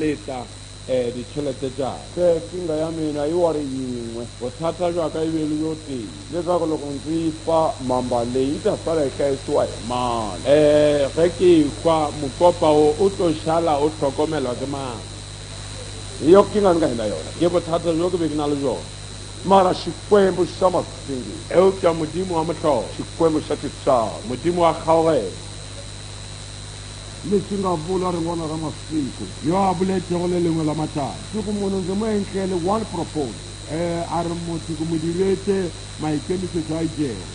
leta ditšhelete tša se kinga ya mina yi wa ri yin'we bothata jwa ka e be le yo teng leswaku loko ndzi fa mamba leyi yi ta sala yi hlayisiwa hi mani ge ke kwa mokopa o tlo šala o hlokomelwa ke mang hi yo kinga ni nga hina yona ke bothata jo ke be ke na le jona mara xikwembu xa masingisi eupša modimo wa mohlolo xikwembu xa titsala modimo wa kgaogelo leswi nga vula rin'wana ra masiku yo a boletšego le lengwe la matšatši siku munhu ndzi mo endlele one propose a re motho ke mo diretse maikemišetšo a itšego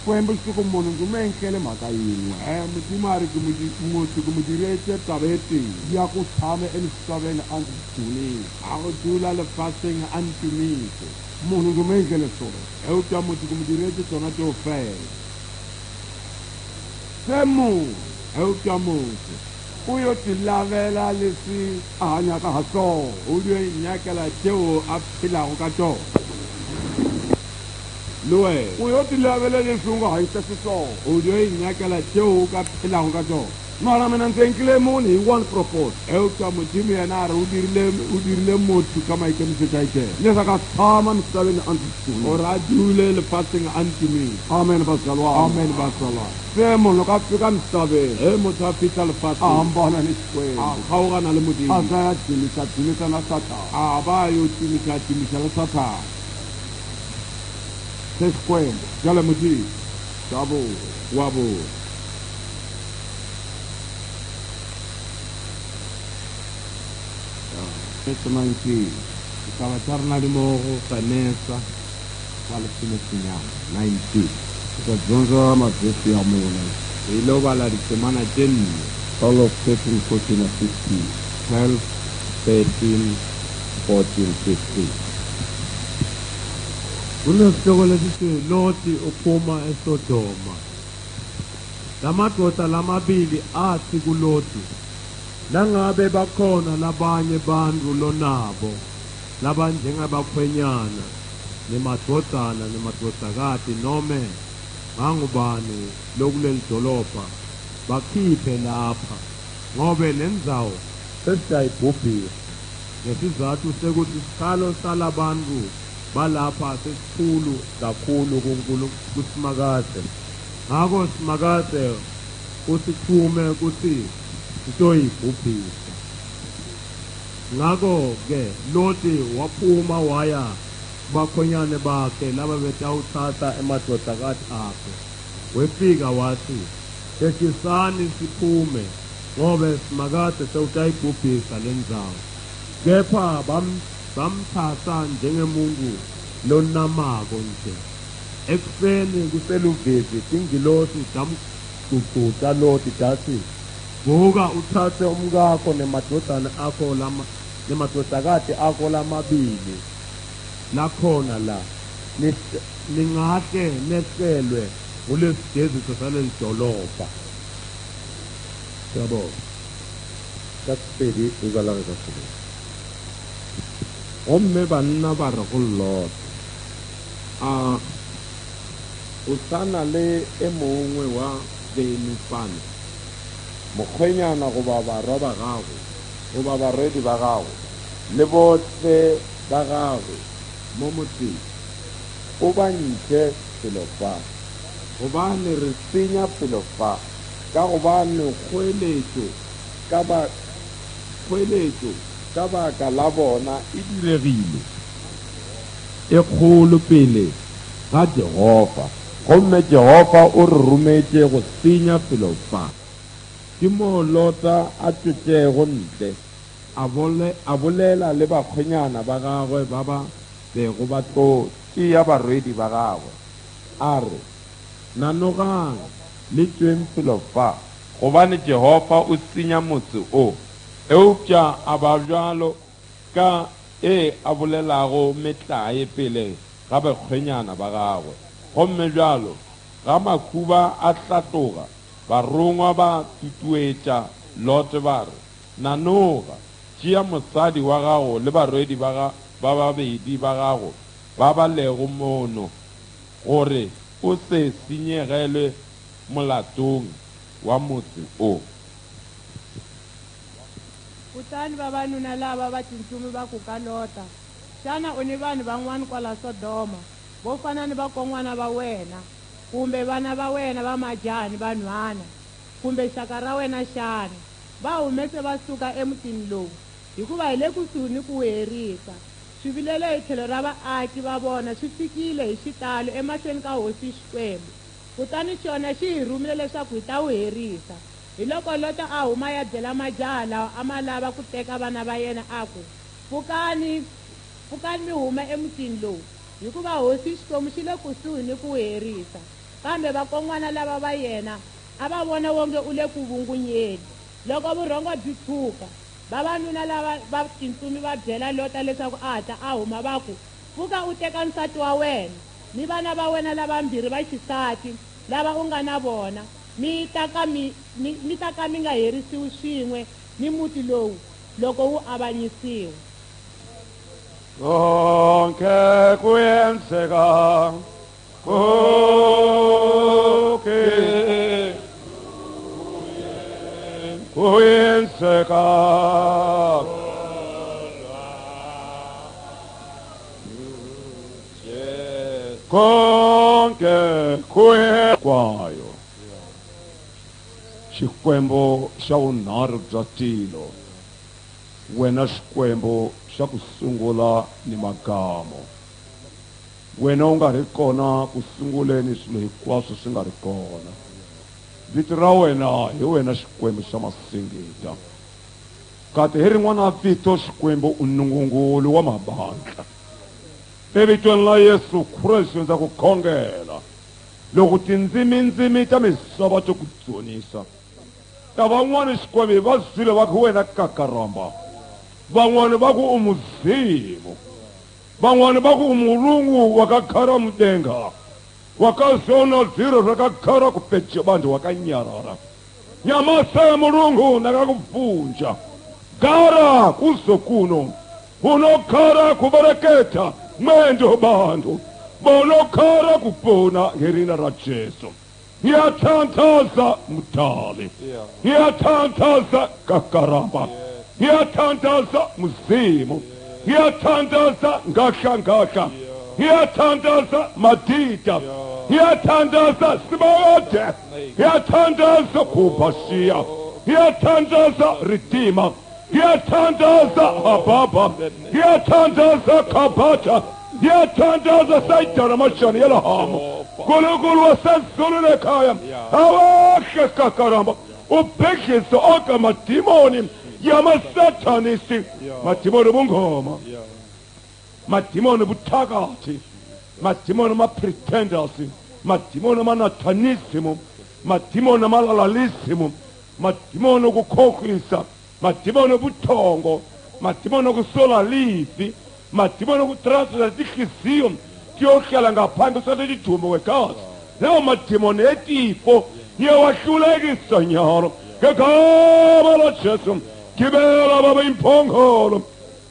kwembu siku munhu ndzi mo endlele mhaka yin'we modimo a re motho ke mo diretse taba e teng ya ku tshama emisaveni a ndzi dulile a go dula lefatsheng a ntumise munhu ndzi mo endlele swona eupša motho ke mo diretse tsona teo fela se munhu eupša motho u yo ti lavela leswi a hanyaka ha swona o dio nyakela tšeo a phelago ka tona le wena u yo ti lavela leswi u nga hanyisa xiswona o dio nyakela tšeo o ka phelago ka tona mara mina ndzi endlile munhu hi one propose eupša modimo yena a re o dirile motho ka maikemišetšo a itšego leswaku a tshama misaveni a ndzi dulile gore a dule lefatsheng a ntumile amen vasalwana amen basalwana se munhu loko a fika misaveni ge motho a fitlha a lefatsheng hambana ni a xikwembu kgaogana le a modimo za ya dzimisa na satana a ba yo timiša le sathane se xikwembu jale modimo xa vona wa bone nineteen ditaba tša rena di mo go ganesa wa lesomesenyana 19 ka dyondza mavhesi ya mune hi lo bala ditemana tše nne all of 13 14 and 15 12 13 14 15 kunesihlokolethi loti uphuma eSodoma lamadoda lamabili athi kuloti langabe bakhona labanye bantu lonabo labanjengabakhwenyana nemadodana nemadodakati nome ngangubani lokuleli dolobha bakhiphe lapha ngobe lendzawo sesiyayibhubhisa ngesizathu sekuthi sikhalo salabantu balapha sesikhulu kakhulu kuSimakade ngako Simakade usithume kuthi sitoyibhubhisa ngako-ke Loti waphuma waya bakhonyane bakhe laba betawuthatha emadodakazi akhe wefika wathi seshisani siphume ngobe Simakade sewutayibhubhisa le ndzawo kepha bamthatha njengemuntu lonamako nje ekuseni kuseluvezi tingilosi damgucuta Loti dathi vuka uthathe umkakho nemadodakati akho lamabili lakhona la ningahle nehlelwe kulesijeziso saleli dolobha yabo kasipedi ukalaka kasipedi omme banna ba re go Lota o sana le e mongwe wa benifane mokgwenyana goba barwa ba gago goba barwedi ba gago le bohle ba gago mo motseng o ba ntshe felo fa gobane re senya felo fa ka gobane kgoeletšo ka baka la bona e diregile e kgolo pele ga Jehova gomme Jehova o re rometše go senya felo fa ke mo Lota a tšotšego ntle a bolela le bakgwenyana ba gagwe ba ba bego ba tlo tšea barwedi ba gagwe a re nanogang le tšweng felo fa gobane Jehova o senya motse o eupša a ba bjalo ka a bolelago metlae pele ga bakgwenyana ba gagwe gomme bjalo ga makhuba a hlatoga barongwa ba tutuetša Lote ba re nanoga tšea mosadi wa gago le barwedi ba babedi ba gago ba ba lego mono gore o se senyegelwe molatong wa motse o kutani vavanuna lava va tintsumi va ku ka Lota, xana u ni vanhu van'wana kwala Sodoma vo fana ni vakon'wana va wena, kumbe vana va wena va majaha ni vanhwana, kumbe xaka ra wena xana? Va humese va suka emutini lowu, hikuva hi le kusuhi ni ku herisa. Swivilelo hi tlhelo ra vaaki va vona swi fikile hi xitalo emahlweni ka hosi Xikwembu, kutani xona xi hi rhumile leswaku hi ta wu herisa. Hi loko Lota a huma ya byela majaha lawa a ma lava ku teka vana va yena a ku, pfukani mi huma emutini lowu, hikuva hosi Xikwembu xi le kusuhi ni ku herisa. Kambe vakon'wana lava va yena a va vona wonge u le ku vungunyeni. Loko vurhongo byi tshuka, vavanuna lava va tintsumi va byela Lota leswaku a hatla a huma va ku, pfuka u teka nsati wa wena ni vana va wena lavambirhi va xisati lava u nga na vona, mi ta ka mi nga herisiwi swin'we ni muti lowu loko wu avanyisiwa. Konke kuyenzeka konke kuyenzeka konke kwayo. Xikwembu xa vunharhu bya tilo, wena Xikwembu xa ku sungula ni magamo, wena u nga ri kona ku sunguleni swilo hinkwaswo swi nga ri kona. Vito ra wena hi wena Xikwembu xa masingita, kati hi rin'wana vito Xikwembu u Nungungulu wa mabandla. Evitweni la Yesu Kristu ndza ku khongela, loko tindzimindzimi ta misava to ku dzunisa ta van'wani Xikwembu va zwile va ku wena kakaramba, van'wani va ku u Muzimu, van'wani va ku u Mulungu wa ka khara mudenga, wa ka zona ziro ra ka khara ku pece bantu wa ka nyarara. Nyamasa ya Mulungu na ka kuvunja gara kuzokuno unokhara kubereketa mwendo bantu bonokhara kupona ngerina ra Jesu. Ngiyathandaza Mdali, ngiyathandaza kakaramba, ngiyathandaza Muzimu, ngiyathandaza ngahla, ngiyathandaza Madida, ngiyathandaza Sibode, ngiyathandaza Kubashiya, ngiyathandaza Ridima, ngiyathandaza Hababa, ngiyathandaza Kabata, ngiyathandaza Saitara Mashani Yalahamu, Nkulunkulu wasezulu nekhaya awahle kakaramba ubhekisa onke madimoni yamasatanisi, madimoni bungoma, madimoni buthakathi, madimoni ma-pretenders, madimoni amanathanism, madimoni amalalalism, madimoni okukhohlisa, madimoni obuthongo, madimoni okusola lifi, madimoni okutransfera tinhliziyo tiyohlala ngaphandle kusathe tidumbu kwegazi. Lawo madimoni etifo ngiyawahlulekisa nyalo ngegama la Jesu. Gibela baba imphongolo,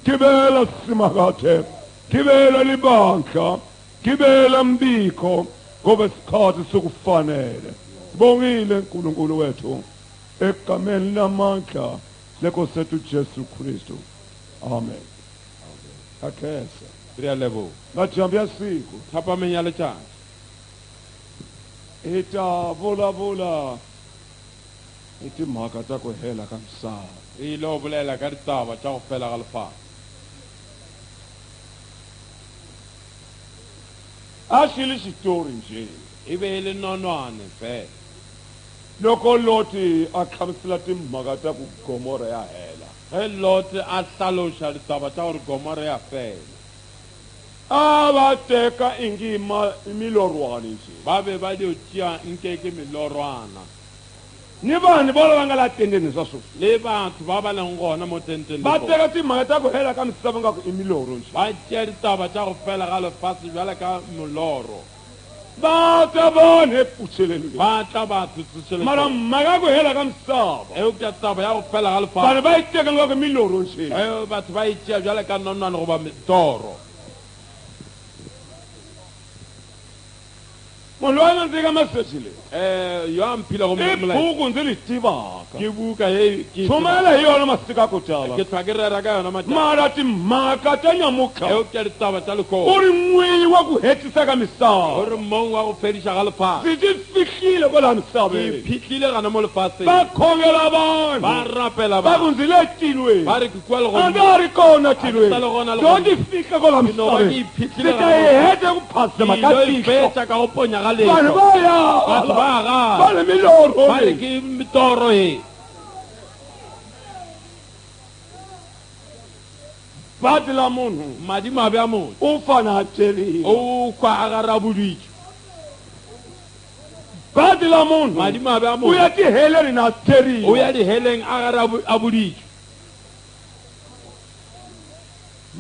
gibela simakathe, gibela libandla, gibela mbiko, ngoba isikhathi sokufanele. Sibongile uNkulunkulu wethu egameni lamandla leNkosi yethu Jesu Kristu. Amen. Akhesa Levo. ngajambia siku Tapa menyale chance. ita vulavula hi timhaka ta ku hela ka misava. Ilo bulela ka ditaba tša go fela ga lefatshe. A xi li xitori nje E be e le nonwane fela. loko Loti a tlhamisela timhaka ta ku Gomora ya hela, Ge Lot a hlaloša ditaba tša gore Gomora ya fela, a va teka ingima milorwane nje ba be ba dio tšea nke ke melorwana ni vanhu va lava nga la tendeni swa swona le batho ba ba leng gona mo tenteng le va bona. teka timhaka ta ku hela ka misava nga ku i milorho nje, Ba tšea ditaba tša go fela ga lefatshe bjale ka moloro, va ta vona eputseleni leyi. ba tla batho Mara tsošeletšo mhaka ya ku hela ka misava eupša taba ya go fela ga vanhu lefatshe va yi teka nga ku i milorho nje. batho ba e tšea bjale ka nonwane goba toro. munhu loyi a nandzika meseji leyi yo a mphila go i buku ndzi li tivaka ke buka he ke chumela hi yona masiku a ku tala ke tshwa ke rera ka yona matla mara timhaka ta nyamutlha e ke ditaba tsa u lekgolo ri n'winyi wa ku hetisa ka misava gore mong wa go fediša ga lefatshe ndzi ti fihlile kwala ke misaveni phitlhile gana mo lefatsheng va khongela ba vanhu rapela va ku ba ndzi le tilweni ba re ke kua a legodimo ndza ha ri kona tilweni sa le gona le ndo gona. ti fika kwala Ke no ba ke misaveni iphihlile ndzi ta yi heta ku phasema ka ilo tihlo ifetša ka go ponya ga vanhu letlho va ya batho ba ga va le milorho ba re leyi ke mitoro e badi la munhu madimabe a motho u fana a teriwa o kwa a ga raboditše badi la munhu madimabe a u ya motho tiheleri na o teriwa ya diheleng a ga a boditše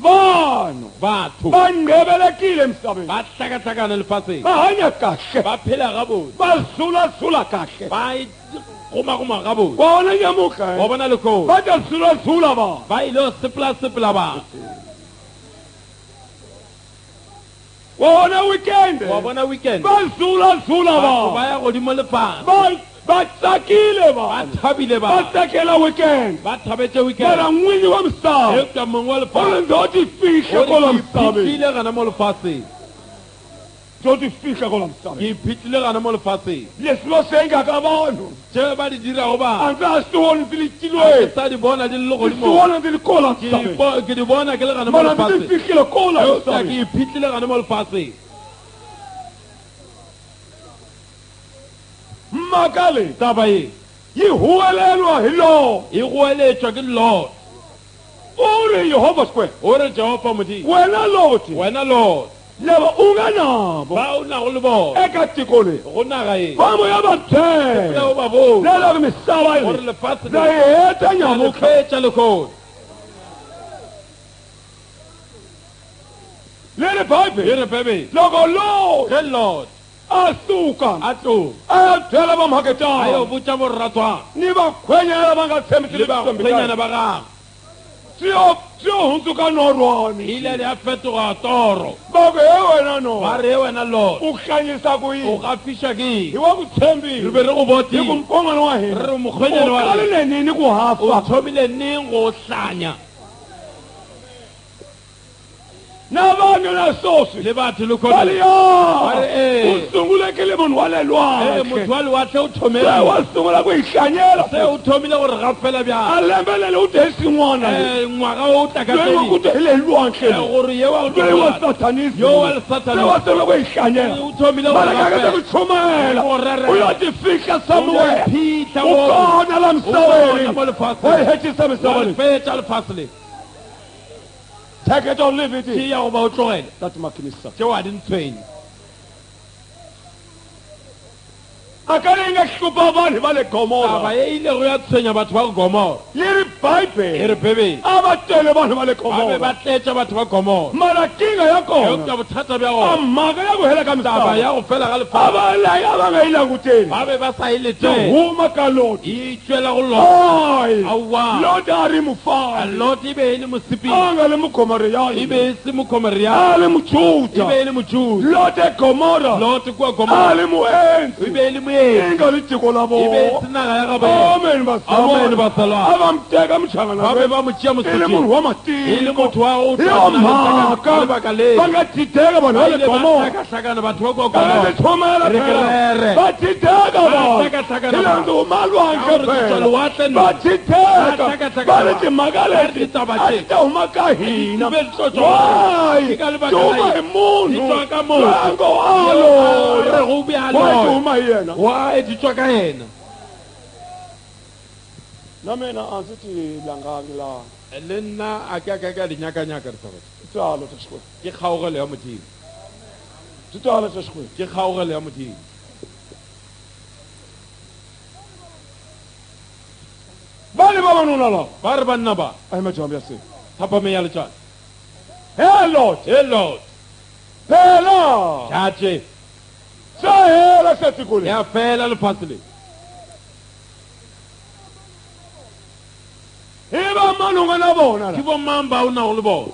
vanhu batho va nghevelekile emisaveni ba hlakahlakana lefatsheng va hanya kahle ba phela gabotse va zulasula kahle ba gomagoma gabotse vona nyamutlha wa bona lekgolo va ta zulasula vanhu ba ile go sepela batho vona weekend wa bona weekend va zulasula batho ba vanhu ya godimo lefatshe va tsakile ba vanhu thabile va batho tsakela weekend ba thabetse mara weekend n'winyi wa misava eupša mong wa u ri lefatshe ndo ti fihla kwala ke misaveni iphitlhile gana mo lefatsheng ndo ti fihla kwala ke misaveni iphitlhile gana mo lefatsheng leswi va swi endlaka vanhu tšeo ba di dirago a ba ndza ha swi voni ndzi li ke tilweni sa di bona di le ndzi swi godimo vona ndzi li kola misaveni ke di bona ke le gana mo mara ndzi ti lefatsheng fihlile kola eupša ke misaveni iphitlhile gana mo lefatsheng mhaka leyi taba ye yi huweleriwa hi lowo e goeletšwa ke lord u ri yehovha xikwembu o re jehova modimo wena loti wena lord lava u nga navo ba o nago le bona eka tiko leri go naga e vamwe ya va le o byela ba bone lelaka misava gore leyi lefatshe ndza yi heta nyamutlha lefetša lekgolo leri e bibele re bebele loko lowo ge lord a suka a tlo a ya byela a yo vamhaketana botša borratwana ni vakhwenyana lava nga tshembisi le bakgwenyana leswi ba gago swi yo hundzuka norhwani ile le a fetoga toro va ku he wena ba no re wena lord u hlanyisa ku o yini ga fiša ke hi eng wa ku re be tshembile re go hi ku botile mkongwana wa hina re re mokgwenyana wa u rena qaline nini ku o hafa thomile neng go hlanya na vanhu na swoswi le batho le vali Ba re, ya eh. u sungulekile munhu wa le motho lwandle wa lewatle o se thomele wa sungula ku hi hlanyela se o thomile gore gafela a bjang lembe lele u te hi swin'wana ngwaga o tla ka loyi wa ku tse te hi le lwandle gore ye wa loyi wa se satanisi Yo wa se Satanisi. wa sungula ku hi hlanyela o thomile gore mara kakete ku gafela chumela Go rera. u yo ti fihla O somewhere yo phihla u mo- kona la O misaveni kona mo lefatsheng. wa yi hetisa misava wa leyi lefetša lefatshe le take it or leave it ke ya go ba o tlogele that makinisa tšeo a di ntshwenye a ka ri nga hlupha vanhu va le taba gomora ye ile go ya tshwenya batho ba gomora yi ri e bibele re bebele a va tele vanhu va le ba be gomora ba tletša batho ba gomora mara kinga ya kona eupša bothata bja a gona mhaka ya ku hela ka taba misava ya go fela ga a lefatshe va leyi a va nga yi languteli ba be ba sa e ti leteng huma ka loti e tšwela go lona ai Aowa. loti a ri mufana lot e be e le mosepedi a nga le e be mugomoreyani e se mokomoriana a le e be mujuda e le mojuda lote gomora lot kua a gomora le e muenzi be e le moedi i nga ri tiko la e be e vona se naga ya gabona amen Amen, vasalwana basalwana. a va mi teka muchangana ba be ba mo tšea i le munhu mosotho wa e le matiko motho wa go hi yo mhaka lebaka le va nga tideka vanhu va le gomora hlakana batho ba kua kana gomora ti chomela Re phela kelere. va tideka vanhu hlakahlakana hi le ndzi huma lwandle Ka gore ke tswa phela lewatleng. va tideka hlakahlakana va ri timhaka Ba re leti ditaba a tse. ti ta huma ka hina Di be di tlo tswa wai Ke ka lebaka ti huma la hi eng? munhu Di tswa ka motho. rango Re aloya go bjalo. wai ti huma hi yena wa di tswa ka yena na mina a ndzi ti langangi laha le nna a ke ka di nyakanyaka ditaba titsalo ta xikwembu ke kgaogelo ya modimo titsalo ta xikwembu ke kgaogelo ya modimo va ni vavanuna lava ba re banna ba a hi majambu ya siku thapame ya letsatsi he lord e lord phela tšatše se hela se tiko leri ya fela lefatshe le hi va mani u nga na vona ke la bomang ba o nago le bona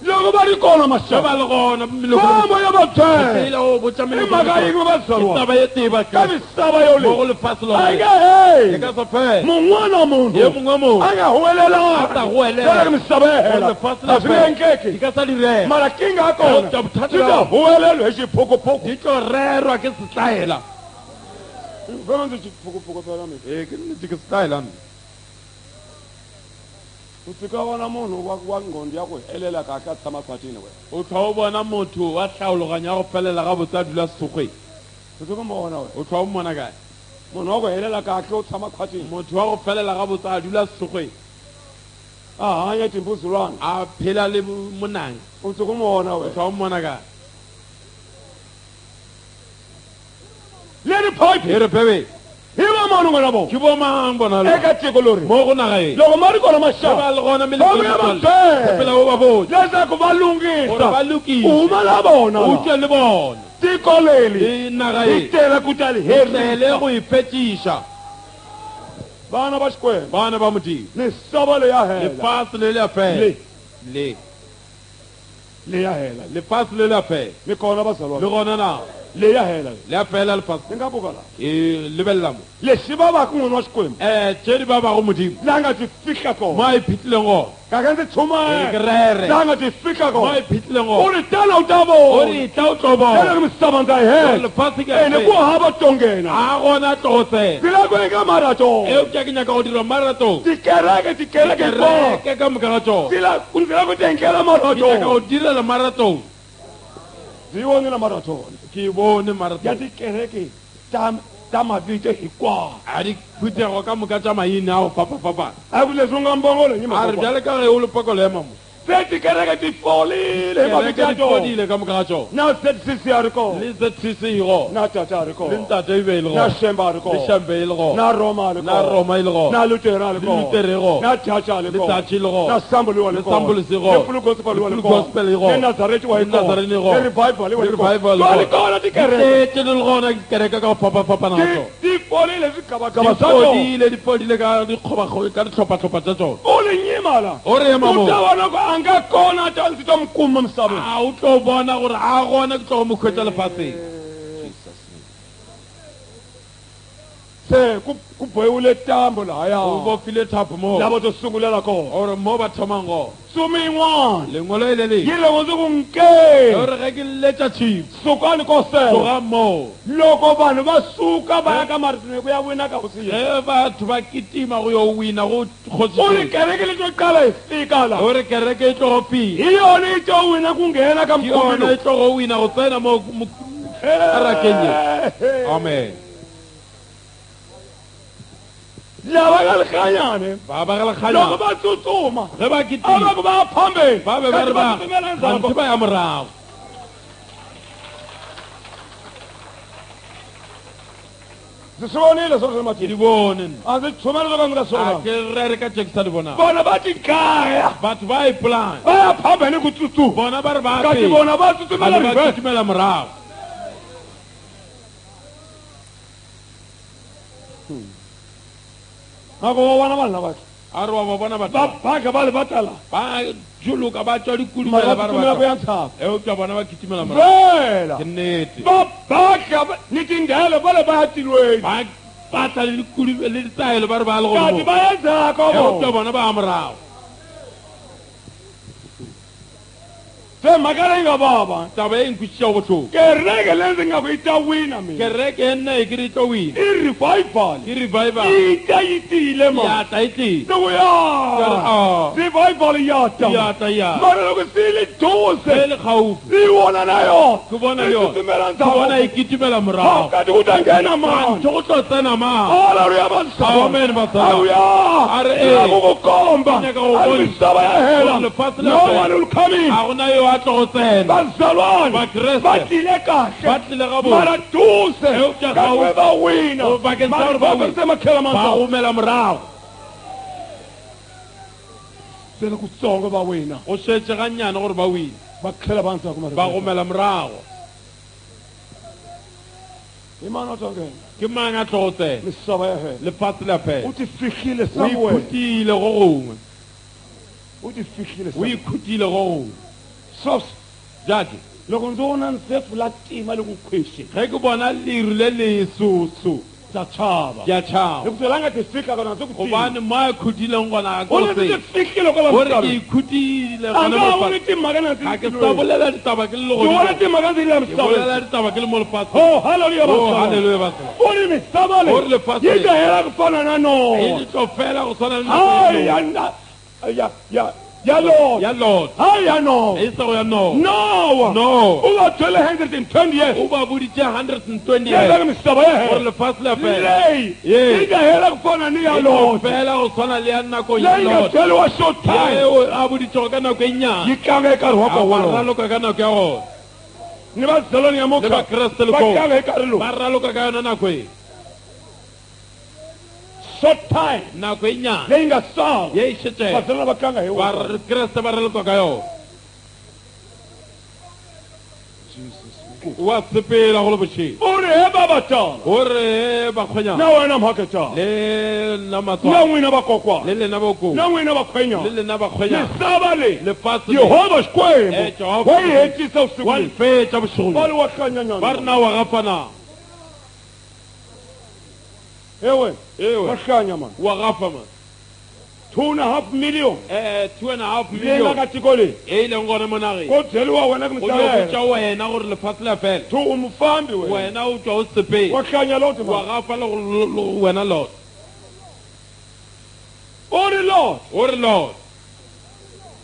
loko va ri kona ge maxaka ba le gona famba ya va byela o botsa i mhaka yin'we va byeriwa taba ye tee ka bakreste misava mo go yoleyi lefatshe a lone nge e heli ka se fele mun'wana ye munhu mongwe motho a nga A ta huwelelangi huwelela. loko misava ya hela lefatshe a swi nge di endleki ka sa direga mara kinga ya kona Eupša bothata swi ta ba- huwelelwe hi xiphukuphuku di tlo rerwa ke setlaela vona ndzi xiphukuphuku phela mina ee ke nnete ke setlaela mme u tsika vona munhu wa ngqondo ya ku helela kahle a tshama khwatini wena o tlhwa o bona motho wa tlhaologanya ya go felela ga botse a dula setsogeng u tsika mo vona wena o tlhwa o mmona kae munhu wa ku helela kahle u tshama khwatini motho wa go felela ga botse a dula setsogeng a hanya timbuzulwana a phela le monang u tsika mo vona o wena tlhwa o mmona kae leni pipe e re pebe hi va mani n'wina vona ke bomang bona le eka tiko leri mo go naga e loko ma ri kona ba maxaka le gona Ba vuya va byela. phela o ba botse leswaku va gore ba lunghisa u lokise huma na vona o la. tswe le bona tiko leri le naga ri e tele ku tali tlele herisa go ifetiša vana va xikwembu bana ba modimo misava leyi ya hela lefatshe le le a fela le leyi ya hela lefatshe le le a fela mi kona le vazalwana gona na leyi ya hela le a fela lefatshe ni nga vuka laha e lebelela mo lexi va va ku n'wini wa xikwembu tše di ba bago modimo laha nga ti fika mo kona a iphitlhileng gona kaka ndzi e ke tshuma rere laha nga ti fika mo a kona iphitlhileng u gona ri tana u ta o vona re tla o tlo ene bona misava ndza yi gore hela lefatshe ke ene ku a hava tongena a gona tlo go tsena ndzi lava ku endla marathon e ke ke nyaka go dira marathon tikereke kona kereke ka moka ga tsona ndzi lava ku ti endlela ke nyaka marathon go direla marathon ndzi yi vonile marathon ke e bone ya marathon tikereke ta mavito hinkwawo a di phuthego ka moka tša maine a go fapafapana a ku leswi u nga mbongolo hi a re mhaka bjale ka ge o lepokolo ya mamo se tikereke ti folile hi mavito kereke ya di tona fodile ka moka ga tsona na ZCC a ri kona le ztc e go na tata a ri le kona ntate e be e le na go shemba a ri le kona shambe e le go na roma a ri na roma e le go na lutera a ri le Luthere e kona go na chacha a ri le kona tšatši le go na sambulu wa le ri kona Sambulisi go. le full gospel wa Le ri Full Gospel e go. kona le nazareti wa Le ri kona Nazarene e go. le revival wa Le ri kona revival wa e ri go. kona tikereke tletse le le gona kereke ka go fapafapana ga tsona ti folile swigabagaba di swa tona fodile di fodile ka ditlhophatlhopha tša tsona u ri nyimala o re ema u mo ta vona ku a nga kona ta ndzi ta mi kuma misaveni a o tlo bona gore a gona ke tlo go mo kgwetsa lefatsheng se ku bohiwile tambo o lahaya bofile thapo mo lava to sungulela kona ore mo ba thomang go sumi yin'wana lengolo e le le yi lengotse ku o nke re ge ke letša chief sukani ko sela tloga mo loko vanhu va suka va ya ka maritini ku ya wina ka vusiya ge batho ba kitima go yo wina go u ri kgotsiteng kereke leto qala hi fika la o re kereke e tlo go fila hi yona yi to wina ku nghena ka ke yona e mkhumbi tlo go wina go tsena mo kerekeng ye. Amen. lava nga lihlanyane ba ba gela loko kganya va tsutsuma ge ba a va kitima ku va ya phambeni ba be ba re ba tsutsumela gantši endzhaku ba ya morago ndzi swi vonile swo swi ke matini di bone a ndzi tshumela loko a ndzi nga a swona ke rere ka jekisa di bonang vona va ti dlaya batho ba ipolaya va ya phambeni ku tsutsuma bona ba re ba kasi apea vona va tsutsumela gale ba reverse kitimela morago ako va vona vanhu lavaki a re wa ba bona va batho bhaga va le va tala ba juluka ba tswa mara dikudumela va ba re tsutsumela ku ba ya ntshava eupša bona ba kitimela morago vela ke nnete va bhaga ni tindhele va le va ya tilweni ba patla le ditaelo ba re ba le kati va go ya ndzhaka eupša vona bona ba ya morago se mhaka leyi nga vava taba e nkwešiša botlhoko kereke leyi ndzi nga ku yi ta wina mina kereke e nna e ke re tlo wina i revival ke revival yi ta yi tile ma ya tla e teng loko Ke re, ya ah. revival ya ta ya tla ya mara loko se yi le e duse le gaufi yi vona na yona ke bona yi le yona tsutsumela ke bona e ndzhaku kitimela morago kati ku ta nghena mani antho go tlo tsena mang haleluya vasava Amen, vasava. haleluya A re, ya ku ku komba Ke nyaka go a bona. misava ya hela Gore lefatshe le no fela. one will come in ga gona yo a tlo go tsena bazalwane Vakreste. va tlile ba kahle tlile ga mara bone duse Eupša kambe gaufi. va wina O bakeng sa gore ba wina. se makhela ba mandzhaku gomela morago se le kutsongo va wina go šetse gannyane gore ba wina va tlhela va ndzhaku ba gomela morago hi mani a tsongela ke mang a tlo go tsena misava ya hela lefatshe le a u phela ti fihlile o somewhere ikhutile go gongwe u ti fihlile o ikhutile go gongwe sos jaji loko ndzi vona nsefu la tima le ku khwexeni ge ke bona leru le lesusu tsa chava ke a tšhaba le ku tsela nga ti fika kana tse ku gobane mo a khudileng gona o le ti fikile ko la gore ke mhlaba ikhudile anga gona mo o le lefatsheng. timhaka na ga ke tsi sa bolela ditaba ke le ke bona godimo timhaka tse di la ke bolela mhlaba ditaba ke le mo lefatsheng. oh hallelujah Oh, ba haleluya basala o le misava le O re lefatshe yi ka hela ku fana na e no di tlo fela go tshwana le hai nako ya lord ya lord hai ya no e se go ya no no No. o ba twele 120 years o ba boditse 120 ya years ka misava ya gore hela lefatshe le a fela lei Yes. yi ka hela ku fana ni ya e tlo lord fela go tshwana le ya nako ya leyi nga lord byeliwa short time eo a boditsego ka nako e nyane yi tlanga eka nkarhi wa a ko ba wolowo raloka ka nako ya gona ni va byelani ya le mokha bakreste le va ko tlanga eka nkarhi lowu ba raloka ka yona nako e short time nako e nyane leyi nga sala ye e šetšega vabyelana va tlanga hi wona bakreste ba raloka ka yona wa sepela go le botšheng u ri he vavatala gore bakgwenyana na wena mhaketala le nna na matswa n'wina vakokwana le lena boko na n'wina le vakhwenyana lena bakgwenyana misava leyi lefatshe le yehova xikwembu Jehova wa yi hetisa wa vusiku leyi lefetša va bošegong ri wa ba re hlanyanyana na wa gafana ewe ewe wa hlanya mani wa gafa man 2.5 million 2.5 leyi nga million ka tiko leyi e ileng gone mo nageng ko byeliwa wena ku o misava ya tša hena wena gore lefatshe le a fela to u mufambi wena wena o tšwa o sepeng wa hlanya lo wa timali gafa le go wena lord u ri lord o re lord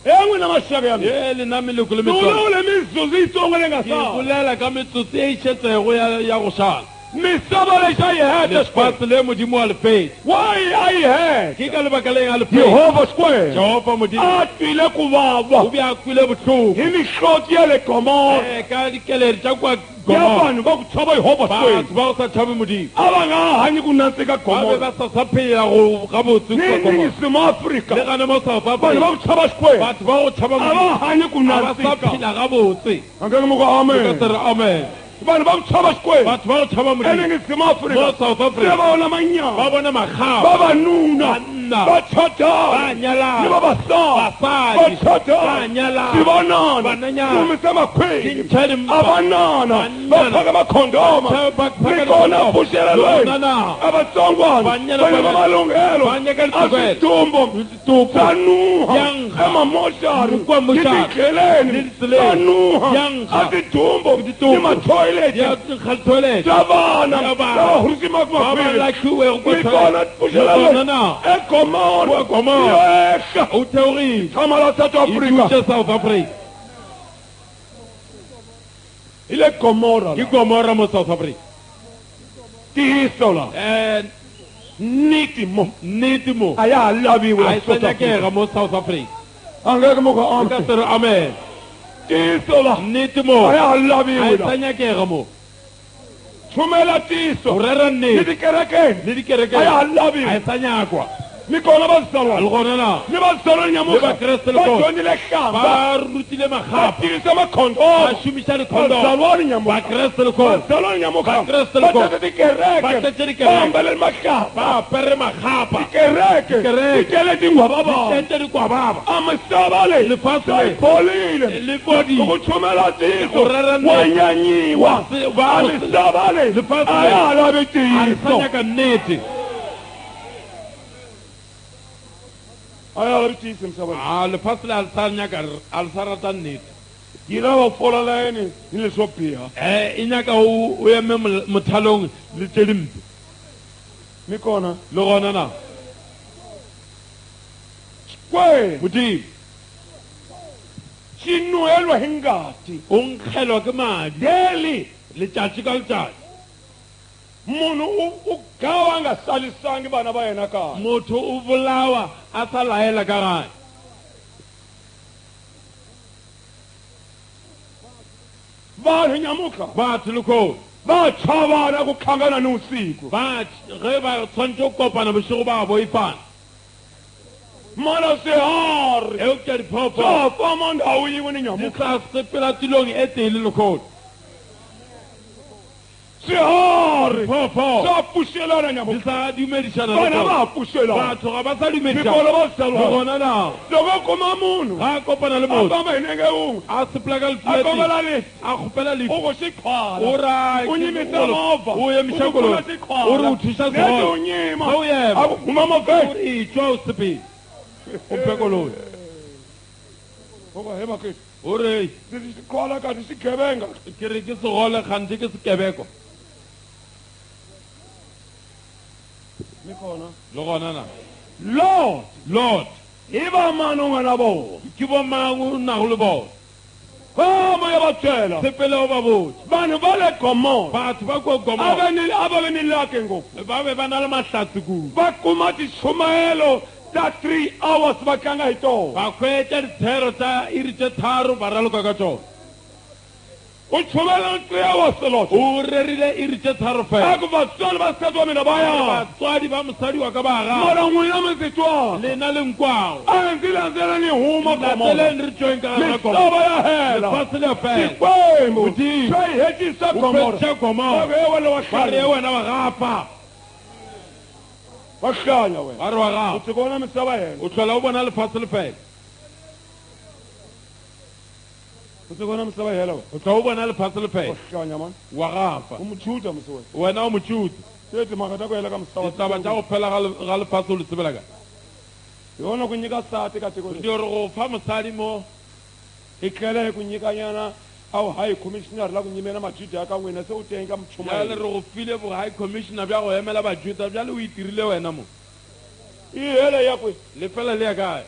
he n'wina maxaka ya mina e lena meloko le ni metswana vulavule mizuzu yitsongo leyi nga ke sala bolela ka metsotso e e šetsego ya go šala misava lexi a yi heta xikwembu lefatshe le modimo wa lefetša why a yi heta ke ka lebaka leng a lefetša yehova xikwembu jehova modimo a twile ku o vava be a kwile botlhoko hi mihloti ya le gomora ka dikeleri tša kwa ya gomora vanhu va ku tshova yehova batho xikwembu ba go sa tšhabe modimo a va nga ha hanyi ku nantsika ba be gomora ba sa sa phela go gabotse ni kwa gomora ningizimu afrika le gane mo south vanhu va africa ku tshova xikwembu batho ba go tšhaba a va modimo hanyi ku a ba sa nantsika phela gabotse angeke muku ka amen se re amen vanhu va ku tshova xikwembu batho ba go tšhaba modimo eningizimu mo afrika south se africa va ona ba manyama bona magaba vavanuna Banna. vachotana ba ni nyalana vavasati basadi ba vachotana nyalana tivonana Vananyana. kumisa makhwiri Tintshani mpa. avanana Banyana. vaphaka makhondoma Baphaka mikona makhondoma. pfuxelelweni Lona na. avatsongwana Banyana vanhu va banyana. malunghelo Banyaka litigwele. aswitumbo Tupu. sanuha Yanga. emamoxari Mukwa moxari. titindleleni Tindleleni. sanuha Yanga. atidumbo Tidumbu. ni mathoyileti ya khaltoilet ta vana Ya vana. lava hurisimaka ba ba makhwiri lakhiwe go mikona Mikona na. egomora Kwa Gomora. yoehla o theogile tshama la south africa itse south africa hi le gomora ke gomora mo south africa tihiso la niti mo nnete mo a ya ha laviwe a e sa nyakega mo south africa angeke muka ka ame se re amen tihiso la nnete mo a ya ha a laviwe e sa la nyakega mo tshumela o tihiso rera ni nnete dikerekeni le dikereke a ya ha a e laviwe sa nyakwa ni kona a vazisalwana le gona na ni vazisalwana Le nyamuka vakreste le kona. vadyondzile hlamba ba rutile va magapa tirhisa ba makhondoma šomiša dikhondo vazalwani nyamuka bakreste le kona vazalwani nyamuka Vakreste le kona. vatete tikereke Vatete tikereke. vaambele mahlamba ba apere magapa kereke Kereke. titele tinghwava vava tente dikwababa a misava leyi Lefatshe le. sayibolile le bodi ku tshumela tiso Ku rera nnete. wa nyanyiwa Wa se- ba- a misava leyi Lefatshe a le. ya ha lavi a e sa tiso nyaka nnete a ya ha lavi tiso misava leyi a lefatshe le a le sa nyaka a le sa rata nnete yi lava ku fola layeni hi leswo biha e nyaka o eme mothalong le tse dimpe mi kona le gona na kwe modimo xi nuhelwa hi ngati o nkgelwa ke madi daily letšatši ka letšatši munhu u gawa a nga salisangi vana va yena kaya motho o bolawa a sa laela ka gae vanhu nyamuka batho le kone va chavana ku hlangana ni usiku ba ge ba tshwanetse go kopana bošego ba boifana mana swiharhi eupša diphoofolo swa famba ndhawu yin'we ni di nyamuka sa sepela tulong e tee le lekgone sihari Phofo. sa pushelana di nyamo sa dumedišana bana le ba tsona. pushelana Batho ga ba sa Bikolo dumedišana ba le salwa gona na loko kuma munhu ga a kopana le a motho famba hi nenge un'we a sepela ka a lefuleteng kombela lexi a kgopela u lefu ku xi o khwala ra u nyimisa movha o emisa u ku koloi kuma xi o re khwala o thuša nete u segolo nyima ga o ema a ku khuma mavhele e tšwa o sepele o mpe koloi u nga he makete o re ndzi xi khwala kati xigevenga ke re ke segole kgante ke sekebeko mi kona le gona na lord hi va mani u nga na vona ke bomang o nago le bona famba ya va byela sepele o ba botse vanhu va le gomora batho ba ko a Gomora va ve ni lake ngopfu ba be ba na le mahlatsi kudu va kuma tichumayelo ta 3 hours va tlanga hi tona ba hwetša dithero tša iri tše tharo ba raloka ka tšona u chumela 3 hours lot o rerile iri tše tharo a fela ku vatswari va sati wa mina va ya batswadi ba mosadi wa ka ba gago mara n'wina mi ndzi twana lena le nkwago a ndzi landzela ni huma gomora lateleng re tšoeng ka gare ga misava Gomora ya hela lefase le fela xikwembu Modimo. xo yi hetisa o gomora fetša Gomora ave wena wa ba re ye hlanya wena wa gapa wa hlanya wena ba re wa u gapa ti vona misava hela o tlhola o bona lefase le fela u ti vona misava hela wena o tla o bona lefase le wa fela hlanya mani wa gapa u mujuda misi wena wena o motšuti se timhaka ta ku hela ka misava ditaba tša go phela ga lefase o le tsebela ka hi vona ku nyika sati ka tiko di leri gore go fa mosadi mo hi tlhela hi ku nyikanyana a wu high commissioner la ku nyimela majuda ya ka n'wina se u teng ka bjale muchumayelo re go file bo high commissioner bja go emela bajuta bjale o itirile wena mo yi hele ya kwe le fela le ya kae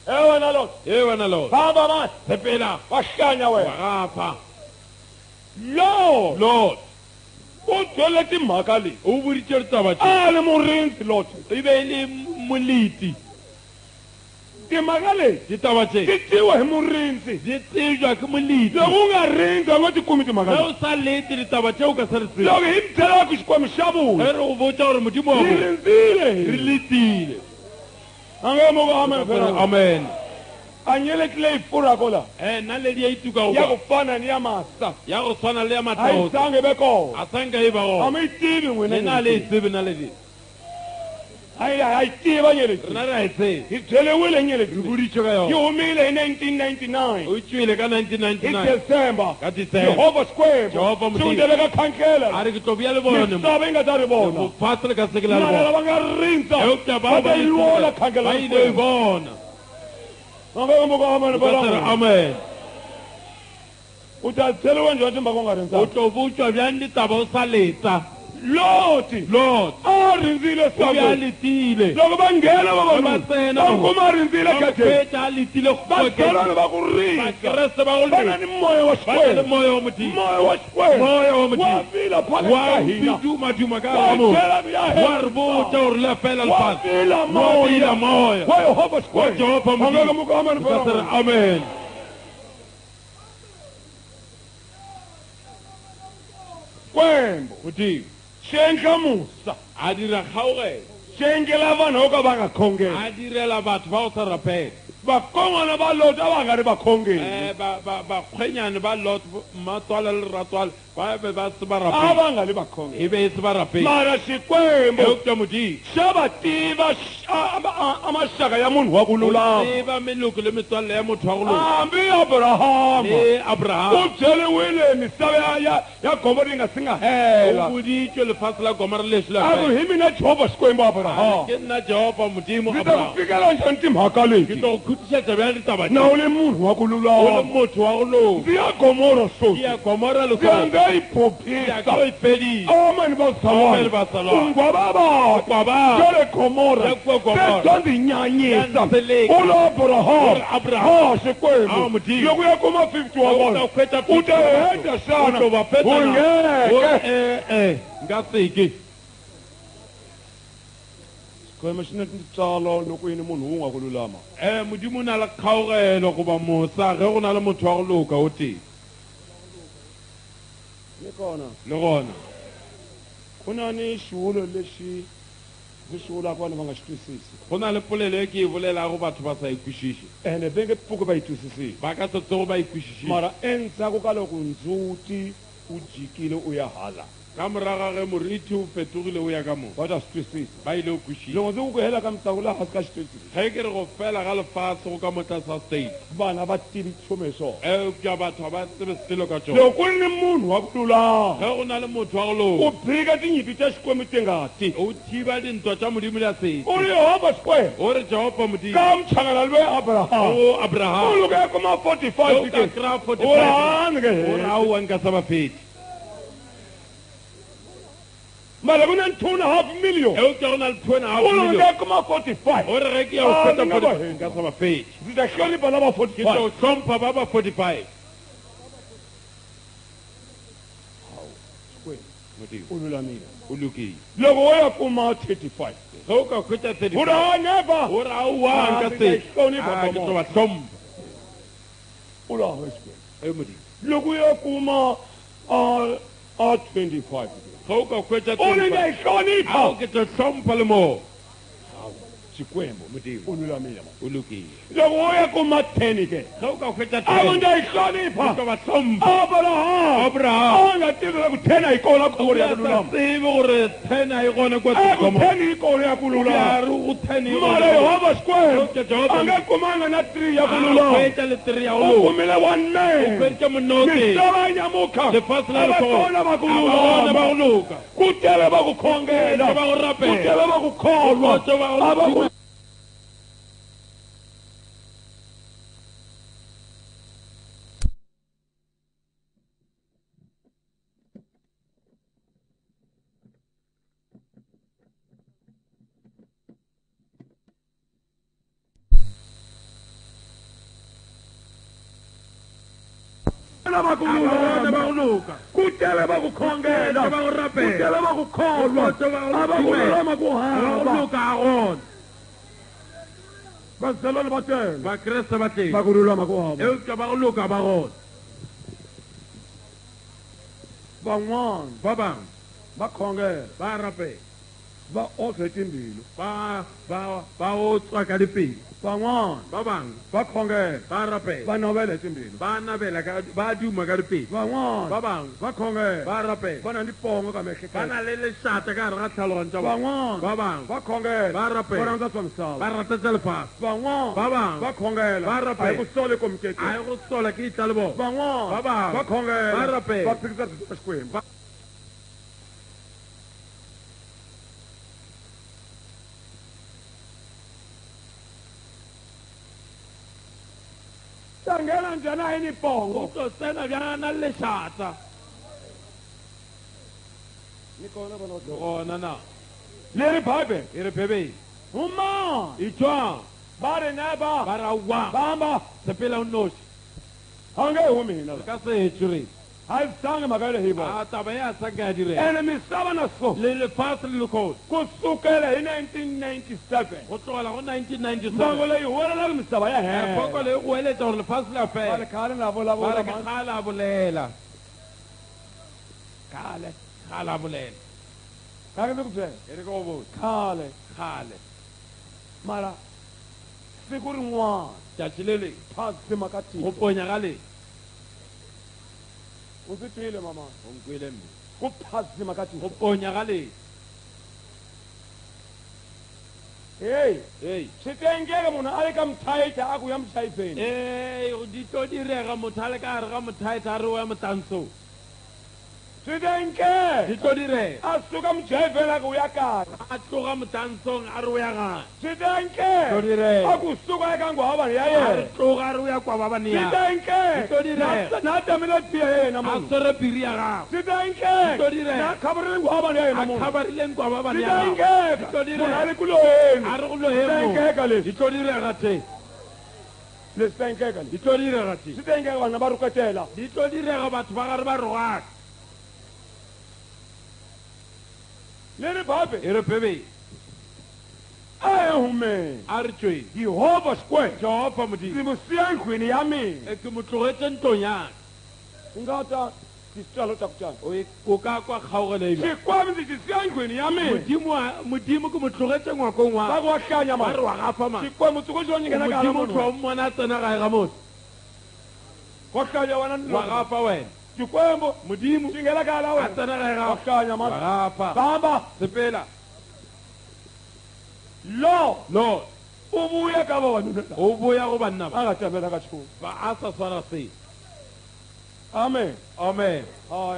e wena lot e wena lo famba mani sepela wa hlanya wa wena gapa lord u byele timhaka leti o boditše ditaba tše a le murindzi lord e be e le moleti timhaka leti ditaba ti tše tiwa hi murindzi di tsebjwa ke moleti loko u nga rindzi a nga ti kumi timhaka ge leti o sa lete ditaba tše o ka se re tsebe loko hi byelaka xikwembu xa vula ge re go botsa gore modimo wa hi bone rindzile re letile a nga mo ka amen fela amen a nyeleti leyi furhako la naledi ya ituka go ya kwa ku fana ni ya masa ya go swana le ya a yi matlao zange ve kona a sanka e ba a go mi yi tivi n'wina lena le e nyeleti tsebe naledi a yi tiva nyeleti rena re a e tsebe hi byeliwile re nyeleti boditšwe ka yi yona humile hi 1999 o tswile ka hi 1999 december ka December jehova xikwembu Jehova xi Mudimo. wu ndlele ka khankela a re ke tlo bja le bone mo misava yi nga ta ri vona bofase le ka seke la le mara bona lava nga rindza eupša va ta yi vona khankela ba ile e bona va nga mo ka amen ka se re fela amen u ta byeliwa njhani timhaka u nga o rindzaka tlo botswa bjang ditaba o sa leta loti lord a rindzile o bja sabeni letile loko va nghena Va vavanuna tsena va mo. kuma a rindzile ba khadeni fetša a letile vabyelani va ku rindza bakreste ba go va na leta ni moya wa ba na le xikwembu moya wa modimo moya wa xikwembu moya wa wa modimo vila phakathi wa ka hina bidumaduma ka wa ga moo byela ya wa re botša gore le fela wa lefase vila wa bila moya moya wa yehova wa xikwembu jehova va nga ka modimo muka amen ka se re fela amen kwembu modimo xi endla musa a dira kgaogelo xi endlela vanhu vo ka va nga khongeli a direla batho ba go sa rapela vakongwana va loti a va nga ri vakhongeli bakgwenyane ba lot mmatswala le ratswala ba be ba se ba a rapela va nga ri vakhongeli e be e se ba rapela mara xikwembu eupša modimo xa va tiva a maxaka ya munhu wa ku o lulama tseba meloko le metswalle ya motho wa go loka hambi abrahama le u abrahama byeliwile misava ya gomora yi nga si nga o hela boditšwe lefase la gomara leswi a ku la hi mina jehova xikwembu abrahama ke nna jehova modimo ndzi ta ku abrahama fikela njhani timhaka ke leti tlo go khutišetša bjang ditaba na u le munhu wa ku o le lulama motho wa go loka ndzi ya gomora ke sosi ya gomora ndzi lekgolo anga yi ke ya phopisa tlo ipedisa amani Amen, bazalwane. ungwababata Kwaba. jale gomora Ya kwa Gomora. setondinyanyisa Yanzeleka. ula abrahama Abrahama. ha xikwembu Ah, Mudimo. loko ya kuma 50 wa vona Utawukhweta u ta heta xana u va pheta na ungeke nga seki xikwembu xi na tintswalo loko yini munhu wun'we wa ku lulama modimo o na le kgaogelo goba mosa ge go na le motho wa go loka o teng ni kona le gona ku na ni xivulwa lexi ndzi xi vulaka vanhu va nga xi twisisi go na le polelo e ke e bolelago batho ba sa e kwešiše ene ve nge pfuki va yi twisisile ba ka se tsogo ba e kwešišile mara endzhaku ka loko ndzhuti o jikile o ya hala ka moraga ge moriti o fetogile o ya ka moo ba tla se twisisa ba ile o kwešiša lengwe tse go hela ka motsagola ga se ka se twisisa ge ke re go fela ga lefatshe go ka motlasa state bana ba tiditšhomeso eupša batho ga ba tsebe selo ka tšone loko ri ni munhu wa ku lulama ge go na le motho wa go u loga phika tinyipi ta xikwembu ti nga ti o thiba dintwa tša modimo le a setse u ri yehova xikwembu o re jehova modimo ka muchangana loyi abrahamu o abraham loko ya kuma o 45 ka kry-a ke o 45 rani ke o re hela aowa nka sa bafeti mara ku na 2.5 million eupša go na le 2.5 u loko million ya kuma 45 o re ge ke ya go feta Ah, nna ba 45 henda. nka sa bafeti ndzi ta hlonipa lava ke tlo 45 hlompha ba ba 45 modimo u lulamile o lokile loko wo ya kuma 35 ge o ka hwetša u 35 ri ha never o re aowa Ah, nka ke se tla ihlonipha ke tlo mama. ba hlompha u lava xikwembu e modimo loko ya kuma a 25 ge o ka hwetša u ni nga 35 yi hlonipha ao ke tlo hlompha le moo xikwembu modimo u lulamile mama. o lokile loko wo ya kuma 10 ke ge o ka hwetša a vo 10 nga yi ke hlonipha tlo ba hlompha abraham abraham a nga tivi ku 10 a yi kona ku o ya ya ku sa lulama tsebe gore 10 a e gone kwa a ku tsomo 10 yi kona ya ku ya lulama re go 10 e mara yehova xikwembu Okay, Jehova. a nga kumanga na 3 ya ku a lulama hwetša le 3 ya go u loga kumile 1 man hwetša monoke misava ya nyamuka lefatshe la a va lesogo kona va ku a ba gona ba go lulama loka ku tele va ku khongela Ku tele va ku rapela. ku tele va ku kholwa Ku tele va ku a va ku timela. va ku a ba gona ba lulama go loka ku tele va ku khongela Ku tele va ku ku rapela. tele va ku kholwa Ku tele va ku a va ku timela. lulama ku a ba go hava loka a gona vazelani va tele bakreste ba teng va ku lulama ku hava eupša ba go loka ba gona van'wana ba bangwe va khongela ba rapela va ofhe timbilu ba o tswa ka dipelo van'wana ba bangwe va khongela ba rapela va novela timbilu ba nabela ba duma ka dipelo ba van'wana bangwe va khongela ba rapela va na dipongo ka ba miehleketo na le lešata ka gare ga tlhaloganyo tša bona van'wana ba bangwe va khongela Va rapela. va rhandza swa ba misava rata tša lefase van'wana Va bangwe. va khongela Va rapela. a hi ku sole a komiketi ye go sola ke itla le bona van'wana Va bangwe. va khongela Va rapela. va phikisa byi bya xikwembu ta nghena njhani a yi ni pongo o tlo tsena bjang na le lešata ni kona vana le gona na leri bible e re phebeng huma e tšwang va ri neba ba ra wa famba sepela o noši a nge humi hina ka se etswe a yi zangi mhaka ya le hi vona a taba ya sa ka ya direga ene misava na so le lefase le lekgolo ku sukela hi 1997 go tlogela go mbango 1997 leyi huwelelaka misava ya poko hela le go eletša gore lefase le a va fela ri khale na ba vulavula re ke kgale a bolela khale kgale a bolela kake mi ku byela e re ke go botsa khale kgale mara siku rin'wana tšatši le le phazima ka go tiko ponya ga le u swi twile mama go nkwele mme ku phazima ka go tiko ponya ga le heyi ei swi tengeke munhu a ri ka mithayita a ku ya muchayiseni di tlo direga motho a le ka gare ga mothaeta a re o ya motantsong swi di tengeke tlo direga a suka muchayiseni a ku u ya kaya a tloga motantsong a re o ya gae swi Tlo tengeke direga. a ku suka eka ngwavani ya a re yena tloga a re o ya kwa ba bane swi ya tengeke Swi direga. na tamile tiya ya yena a munhu swere piri ya gago swi Swi tengeke direga. na khabarile ngwavani ya a yena munhu kgabarileng kwa ba bane swi ya gago tengeke Swi direga. munhu a ri ku loheni a re go swi lohemo tengeke leswi di tlo direga te leswi tengeke leswi di tlo direga te swi tengeke vanhu va ruketela di tlo direga batho ba gare ba rogaka leri babe e re phebeng a hi humeni a re tsweng yehova xikwembu jehova ndzi modimo mu siya ndlwini ya mina ke mo tlogetse ntong yaka u nga ta tisitalo ta ku tani o ka kwa kgaogelo e bjang. xikwembu ndzi xi siya ndlwini ya mina modimo ke mo tlogetse ngwakong va wa ku wa hlanya ba re mani wa gafa ma xikwembu tsiko xo nyingena ka hala modimo munhu tlho mmona a tsena gae ga motho wa hlanya wena wa gafa wena Xikwembu modimo xi nghena kaya la a wena tsena ka gago Wakanya, man. wa gafa famba sepela lo lord u vuya ka vavanuna lava o boya go banna a ba nga tamelaka nchumu ba a sa swara se amen amen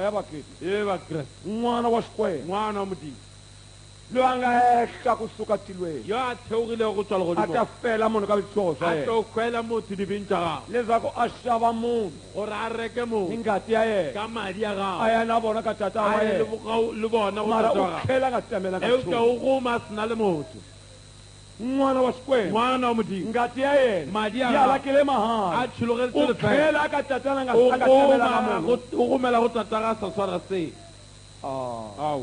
ya vaketi e ba kreste n'wana wa xikwembu ngwana wa modimo loyi a nga ehla kusuka tilweni yo a theogilego go tswa a legodimo ta fela munhu ka vitsogo swa a yena tlo kwela motho dibeng tša gago leswaku a xava munhu gore a reke hi motho ngati ya yena ka madi a a gago ya na vona ka tata wa a ye yena le bona go mara tata u wa gago tlhela a nga tamelaka eupša nchumu o goma a sena le motho n'wana wa xikwembu ngwana wa modimo ngati ya yena Madi ya yi gago. halakile a mahala tšhologeditse u lefela tlhela a ka tatana a nga o a nga tamelaka munhu gomela go tata ga a sa swara se ao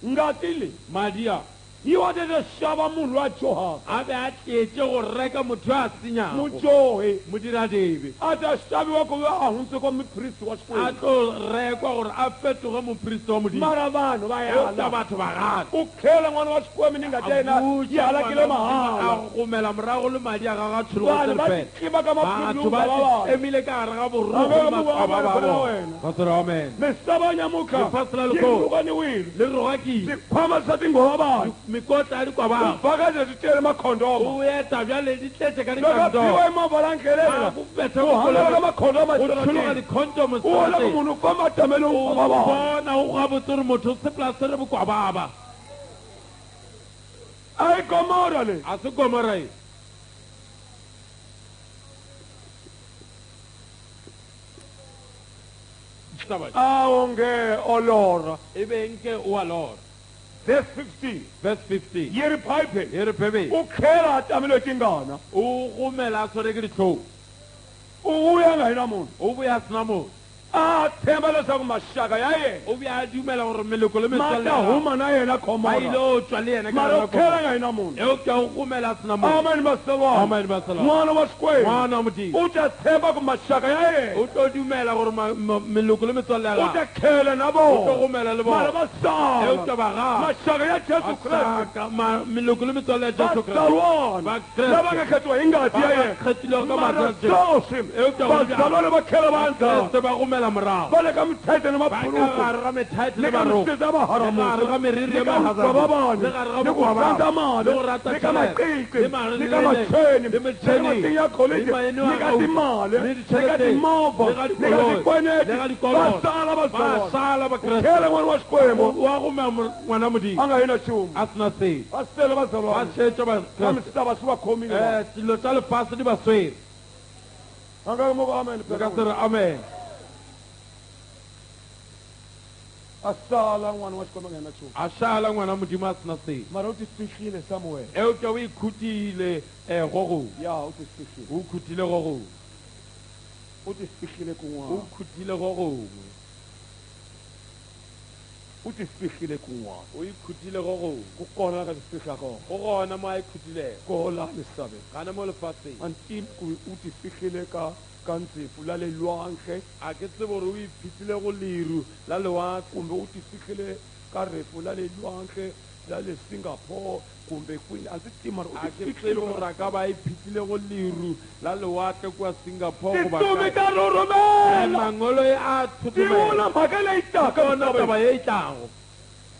ngati leyi madi a yi wanele xava munhu loyi a dyohaka a be a tletse go reka motho yo a senyago mudyohi modiradebe a ta xaviwa ku a hundzeko mupristi wa a xikwembu tlo rekwa gore a fetoge mopristi wa modimo mara vanhu va eupša yala batho ba gana u tlhela n'wana wa xikwembu ni ngati ya yena yi halakile mahala a gomela morago le madi a gago a vanhu tšhologetse va lefela tikiva ka batho maphilulu ba va vavana emile ka gare ga Amen, borogolemaaba basore amen misava nyamutlha Lefatshe la yi Lekotla. lukaniwile le rogakile swikhwama swa tinghova vanhu mikota ya dikwabago vhakazi byi tele makhondoma o eta bjale di tletse ka loko a dikantoro biwa hi movha la nkhelela ku bethe u hambana ka makhondoma o tshologa xitrateni dikhondomo u vona ku munhu u famba a tamele o u vavana bona o gabotse gore motho o sepela se re bokwababa a yi gomora leyi a se komorae a onge olora e be nke o a lora verse 15 verse 15 yi ri pipe e re phebe u tlhela a tamele tingana o gomela a tshwere ke ditlhong u vuya nga hi na munhu o boya a sena motho a tshemba leswaku maxaka ya yena o be a dumela gore meloko le ma ta metswalle huma na yena ba ile khomora o tswa le ene ka mara u gare tlhela ga nga hi na munhu eo ke a o gomela a sena motho amen maselwana amen basala n'wana wa xikwembu ngwana wa modimo u ta tshemba ku maxaka ya yena o tlo dumela gore meloko le metswalle ya u gago ta khela na o tlo vona gomela le mara bona va eo ke sala ba gago maxaka ya jesu kreste meloko le metswalle ya jesu kreste vasalwana Va Kreste. lava nga khethiwa hi ngati ya ba yena kgethilego ka mara madi a swoswi vasalwana va khela va ndzhaku kreste ba gomela morago va le ka mithethe ni ba ka maphuruku gare ga methaete le le ka baroko misisa ya le gare ga vaharamusa meriri le ya ka mahazane vavabani le gare ga le ku bokwabana rhandza mali le go rata le ka tšhelete maqiqi le le ka macheni le le ka metšheni mateng ya college le maeno le a ka gauta, timali le le ka ditšhelete, timovha le ka le ka dikoloi, tikweneti le ka dikoloto. va sala ba vasalwana sala ba u kreste khela n'wana wa xikwembu wa gomela ngwana modimo a nga hi na nchumu a sena se va sele ba vasalwana šetša ba ka kreste misava swi va khomile dilo tša lefase di ba swere a nga mo amen le ka se re amen a sala n'wana wa xikwembu a nga hi na nchumu a šala ngwana modimo a sena se mara u ti fihlile samuel eo ke o ikhutile go gongwe ya u ti fihlile o khutile go gongwe u ti fihlile o kun'wana khutile go gongwe u ti fihlile kun'wana o ikhutile go gongwe ku kona la ka ti fihla kona go gona mo a ikhutilego ko la misaveni gane mo lefaseng until u ti fihlile ka ntshefu la le lwantle a ke tsebe gore o iphitlhile go leru la lewatle kumbe u ti fihlile ka refu la le lwantle la le singapore kumbe kwini a ndzi tiva mara a u ti ke fihlile tsebe gore a ka ba iphitlhile go leru la lewatle kua singapore goba titsumi kae. ta rurumela mangolo e a ti thotomela vona mhaka leyi taka kona misaveni taba ye e tlago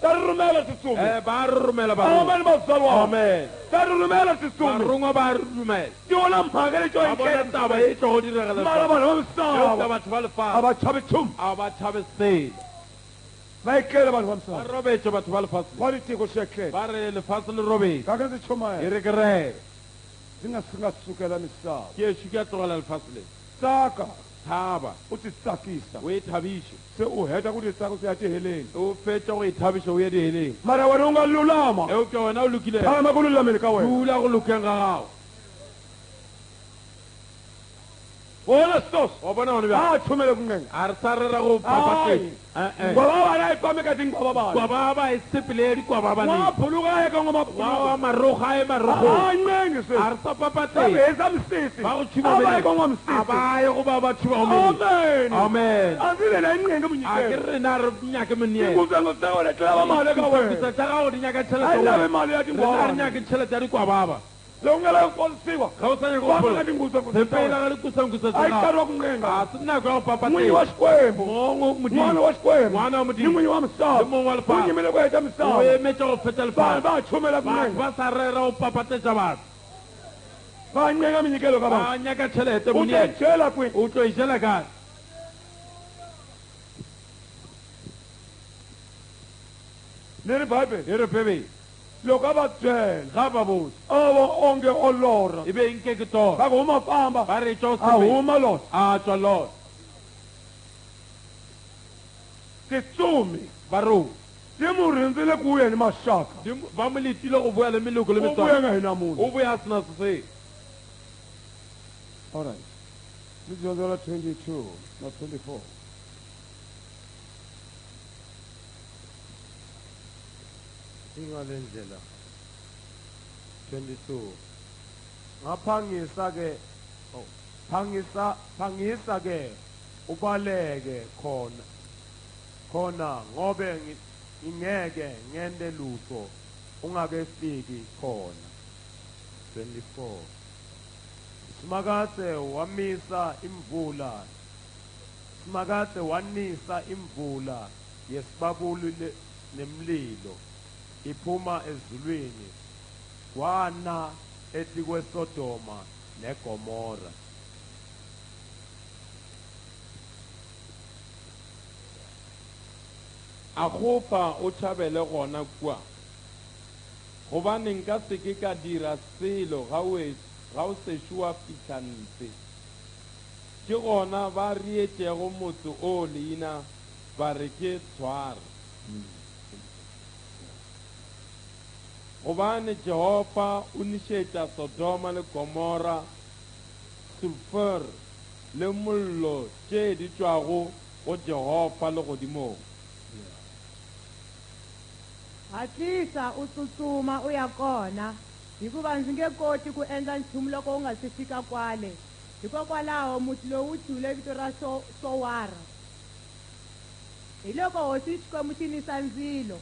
ta rurumela titsumi ba rurumela amen mazalwana amen ta rurumela titsumi barongwa ba rurumela ti vona mhaka leyi ba bona taba ye e tlo go diragala mara vanhu va Eupša misava batho ba a lefase va chavi nchumu a ba tšhabe sele va etlele vanhu va ba misava robetše batho ba lefase politiko swi etlele ba re lefase le robetše kaka ndzi choma e yena re ke rere ndzi nga sukela misava ke ešo ke a tlogela lefase le tsaka thaba u ti tsakisa o e thabiše se u heta ku ti tsaka se ya tiheleni o fetša go e thabiša o ye diheleng mara wena u nga lulama eo ke wena o lokile tshama ku lulameni ka wena dula go lokeng ga gago wona stos wa bona gone bja a thomele kungenga a re sa rera go papateng ngoba bana ikwame ka tingwaba bana kwaba ba e sepele ye dikwaba baneng ngwaphuluka eka wa ngomapuluka marogo a e marogo ancengi se a re sa papateng abeza msisi ba go thuba abaye a kongomsisi ba ye go ba batho ba gomeng amen amen andzi lela incengi a ke munyikela rena re nyake monene tinguzango tsa wena tlava mali ka wena tsa gago di nyaka a tšhelete yi lavi mali ya rena re tingwaba nyake tšhelete ya dikwababa loko nga lavi ku ponisiwa ga o sa nyaka go famba phola ka tingutsangusa se pela ga dikusankusa a yi tsa nkarhi wa gago ku a nqenga se nako ya go n'winyi wa papatela xikwembu mongo n'wana wa modimo xikwembu N'wana wa ni Modimo. n'winyi wa Le misava mong wa u lefatshe. nyimile ku heta o misava emetse go feta vanhu lefatshe va chumela ku batho nqenga ba sa rera go papatetsa batho va nqenga minyikelo ka vanhu ba nyaka tšhelete u ta moniene chela kwini o tlo ijela kae ni ri bibele e re pebe loko a va byela ga ba botse a va onge o lorha e be nke ke toro va ku huma famba ba re tšwa o a sepele huma lona a tswa lona titsumi ba ro ti mu rindzile ku yena maxaka ba mo letile go bua le meloko le u vuya metswalo nga hina munhu o boya a sena se se alright ni dyondzela 22 na 24 ingale ndlela 22 ngaphangisa ke phangisa ke ubaleke khona ngobe ngingeke ngente lutho ungakefiki khona 24 Simakade wanisa imvula yesibabuli nemlilo iphuma ezulwini wana ethi kweSodoma neGomora a gopa o tšhabele gona kua gobane nka seke ka dira selo ga o sešo wa fitlha ntle ke gona ba rietšego motse o leina ba re ke tshware gobane Jehova o nišetša Sodoma le Gomora sulfur le mollo tše di tšwago go Jehova le godimong hatlisa u tsutsuma u ya kona hikuva ndzi nge koti ku endla nchumu loko u nga si fika kwale hikokwalaho muti lowu thule vito ra Sowara hi loko hosi Xikwembu xi nisa ndzilo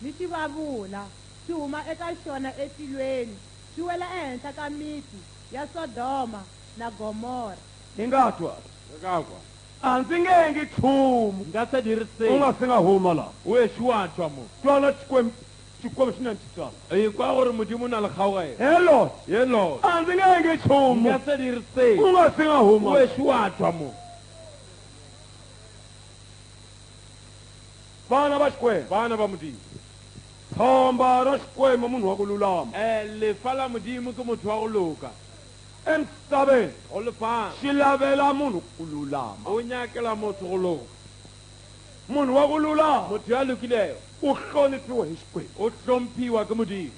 ni xivavula xi huma eka xona etilweni xi wela ehenhla ka miti ya Sodoma na Gomora hi nga twa kakwa a ndzi ngengi nchumu nka se u dirise nga si nga huma laha o ešo wa tšwa mo twala xikwembu xi na ntitsana ekwa gore modimo o na le kgaogelo hello yelo a ndzi ngengi nchumu nka se dirise u nga si nga o huma ešo wa tšwa mo vana va xikwembu bana ba modimo tshomba ra xikwembu munhu wa ku lulama lefa la modimo ke motho wa go loka emisaveni go lefang xi lavela munhu ku lulama o nyakela motho go loka munhu wa ku lulama motho ya lokileyo u hloniphiwa hi xikwembu o hlomphiwa ke modimo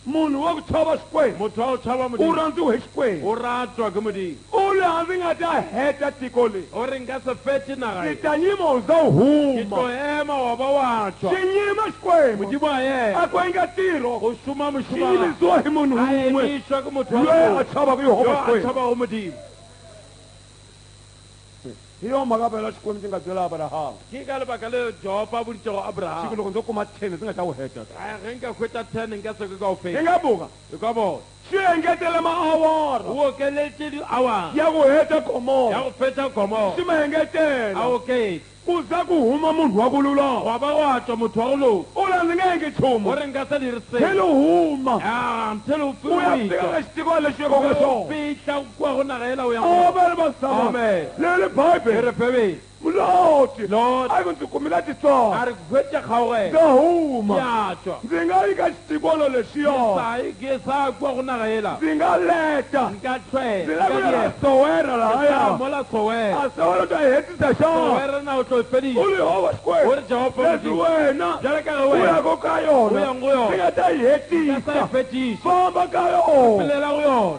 munhu wa ku chava xikwembu motho wa go tšhaba u modimo rhandziwa hi xikwembu o ratwa ke modimo u laha ndzi nga ta heta tiko leri o re nka se fete naga ndzi e ta nyima u za u ke tlo huma ema wa ba wa tšwa xi nyima xikwembu modimo a yena a ku endla ntirho go šoma xi mošomana yimisiwa hi munhu a wun'we emišwa ke motho wa loyi a go chavaku yo yehova a xikwembu tšhabago modimo hi yo mhaka phela xikwembu xi nga byela abrahamu ke ka lebaka le Jehova a boditšego xiki abraham loko ndzo kuma 10 ndzi nga ta wu heta ge nka hwetša 10 nka seke ka o hi feta nga buka e ka bona xi engetele maawara o okeletše di-hour ya ku heta ya gomora go fetša gomora xi ma a engetela oketse ku za ku huma munhu wa ku lulama wa ba wa tšwa motho wa go loka u la ndzi nga engi nchumu o re nka se dirise tlhelo huma nthele o u ya fika ka xitiko lexi yeko ka xona fitla kua go naga ela o yang a va ri vasava Amen. leli e bibele re pebe muloti Lord. a ku ndzi kumile a titsona re hwetša kgaogela ndza huma ya tšwa ndzi nga yi ka xitikolo lexiya ke sa kua go naga ela ndzi nga leta nka ndzi la ku ya tšwela sowera lahaya mola sowera a sowera ta hetisa xona sowera na o tlo fediša u li hova o xikwembu re Jehova leswi modimo wena jale ka ge u wena yako ka o yona yang go yona ndzi nga ta yi ka sa e hetisa fetiša famba ka yona pelela go yona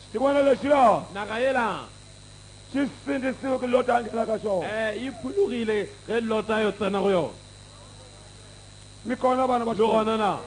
xitikwana lexiya naga ela xi sindzisiwe ku lota a nghena ka xona e phulogile ge lota yo tsena go yona mi kona vana va le xikolo gona na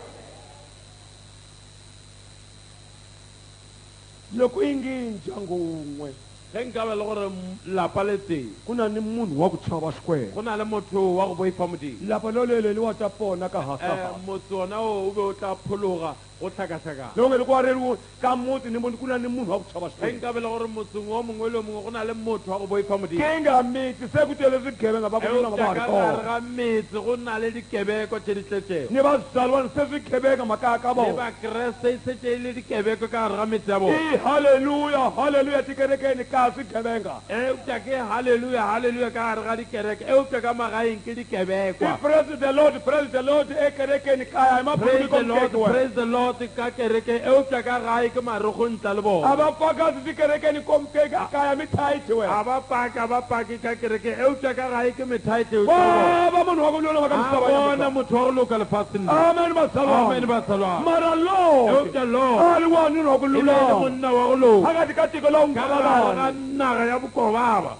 loko yi ngi ndyangu wun'we ge nkabe le gore lapa le teng ku na ni munhu wa ku chava xikwembu go na le motho wa go boifa modimo lapa lolele li wa ta pona ka hasa motse ona o be o tla phologa go tlhakatlhakana loko nge ku reriwa ka muti ni munhu ku na ni munhu wa ku chava ge xikwembu nkabe le gore motseng o mongwe le mongwe go na le motho wa go boifa modimo ke nga miti se ku tele swigevenga va ku lulama va ha ri ka kona gare ga metse go na le dikebeko tse di tletsego ni vazalwana se swigevenga makaya ka le vona bakreste e setse e le dikebeko ka gare ga metse ya bona haleluya tikerekeni ka swigevenga eupša ke halleluja ka gare ga dikereke eupša ka magaeng ke dikebekwa praise the lord ekerekeni kaya praise the lord ka kereke eupša ka gae ke marogontla le bona abafakazi sikerekeni komkeka kaya mithaithiwe a ba pake ka kereke eupša ka gae ke methaete baba munhu wa ku lulama ka misava ya bona misava. motho wa go loka lefatsheng amen amen bazalwana basalwana mara lo eupša lo aliwani wa ku e le lulama monna wa go loka phakathi ka tiko lo ka gare ga ngababana naga ya bokobaba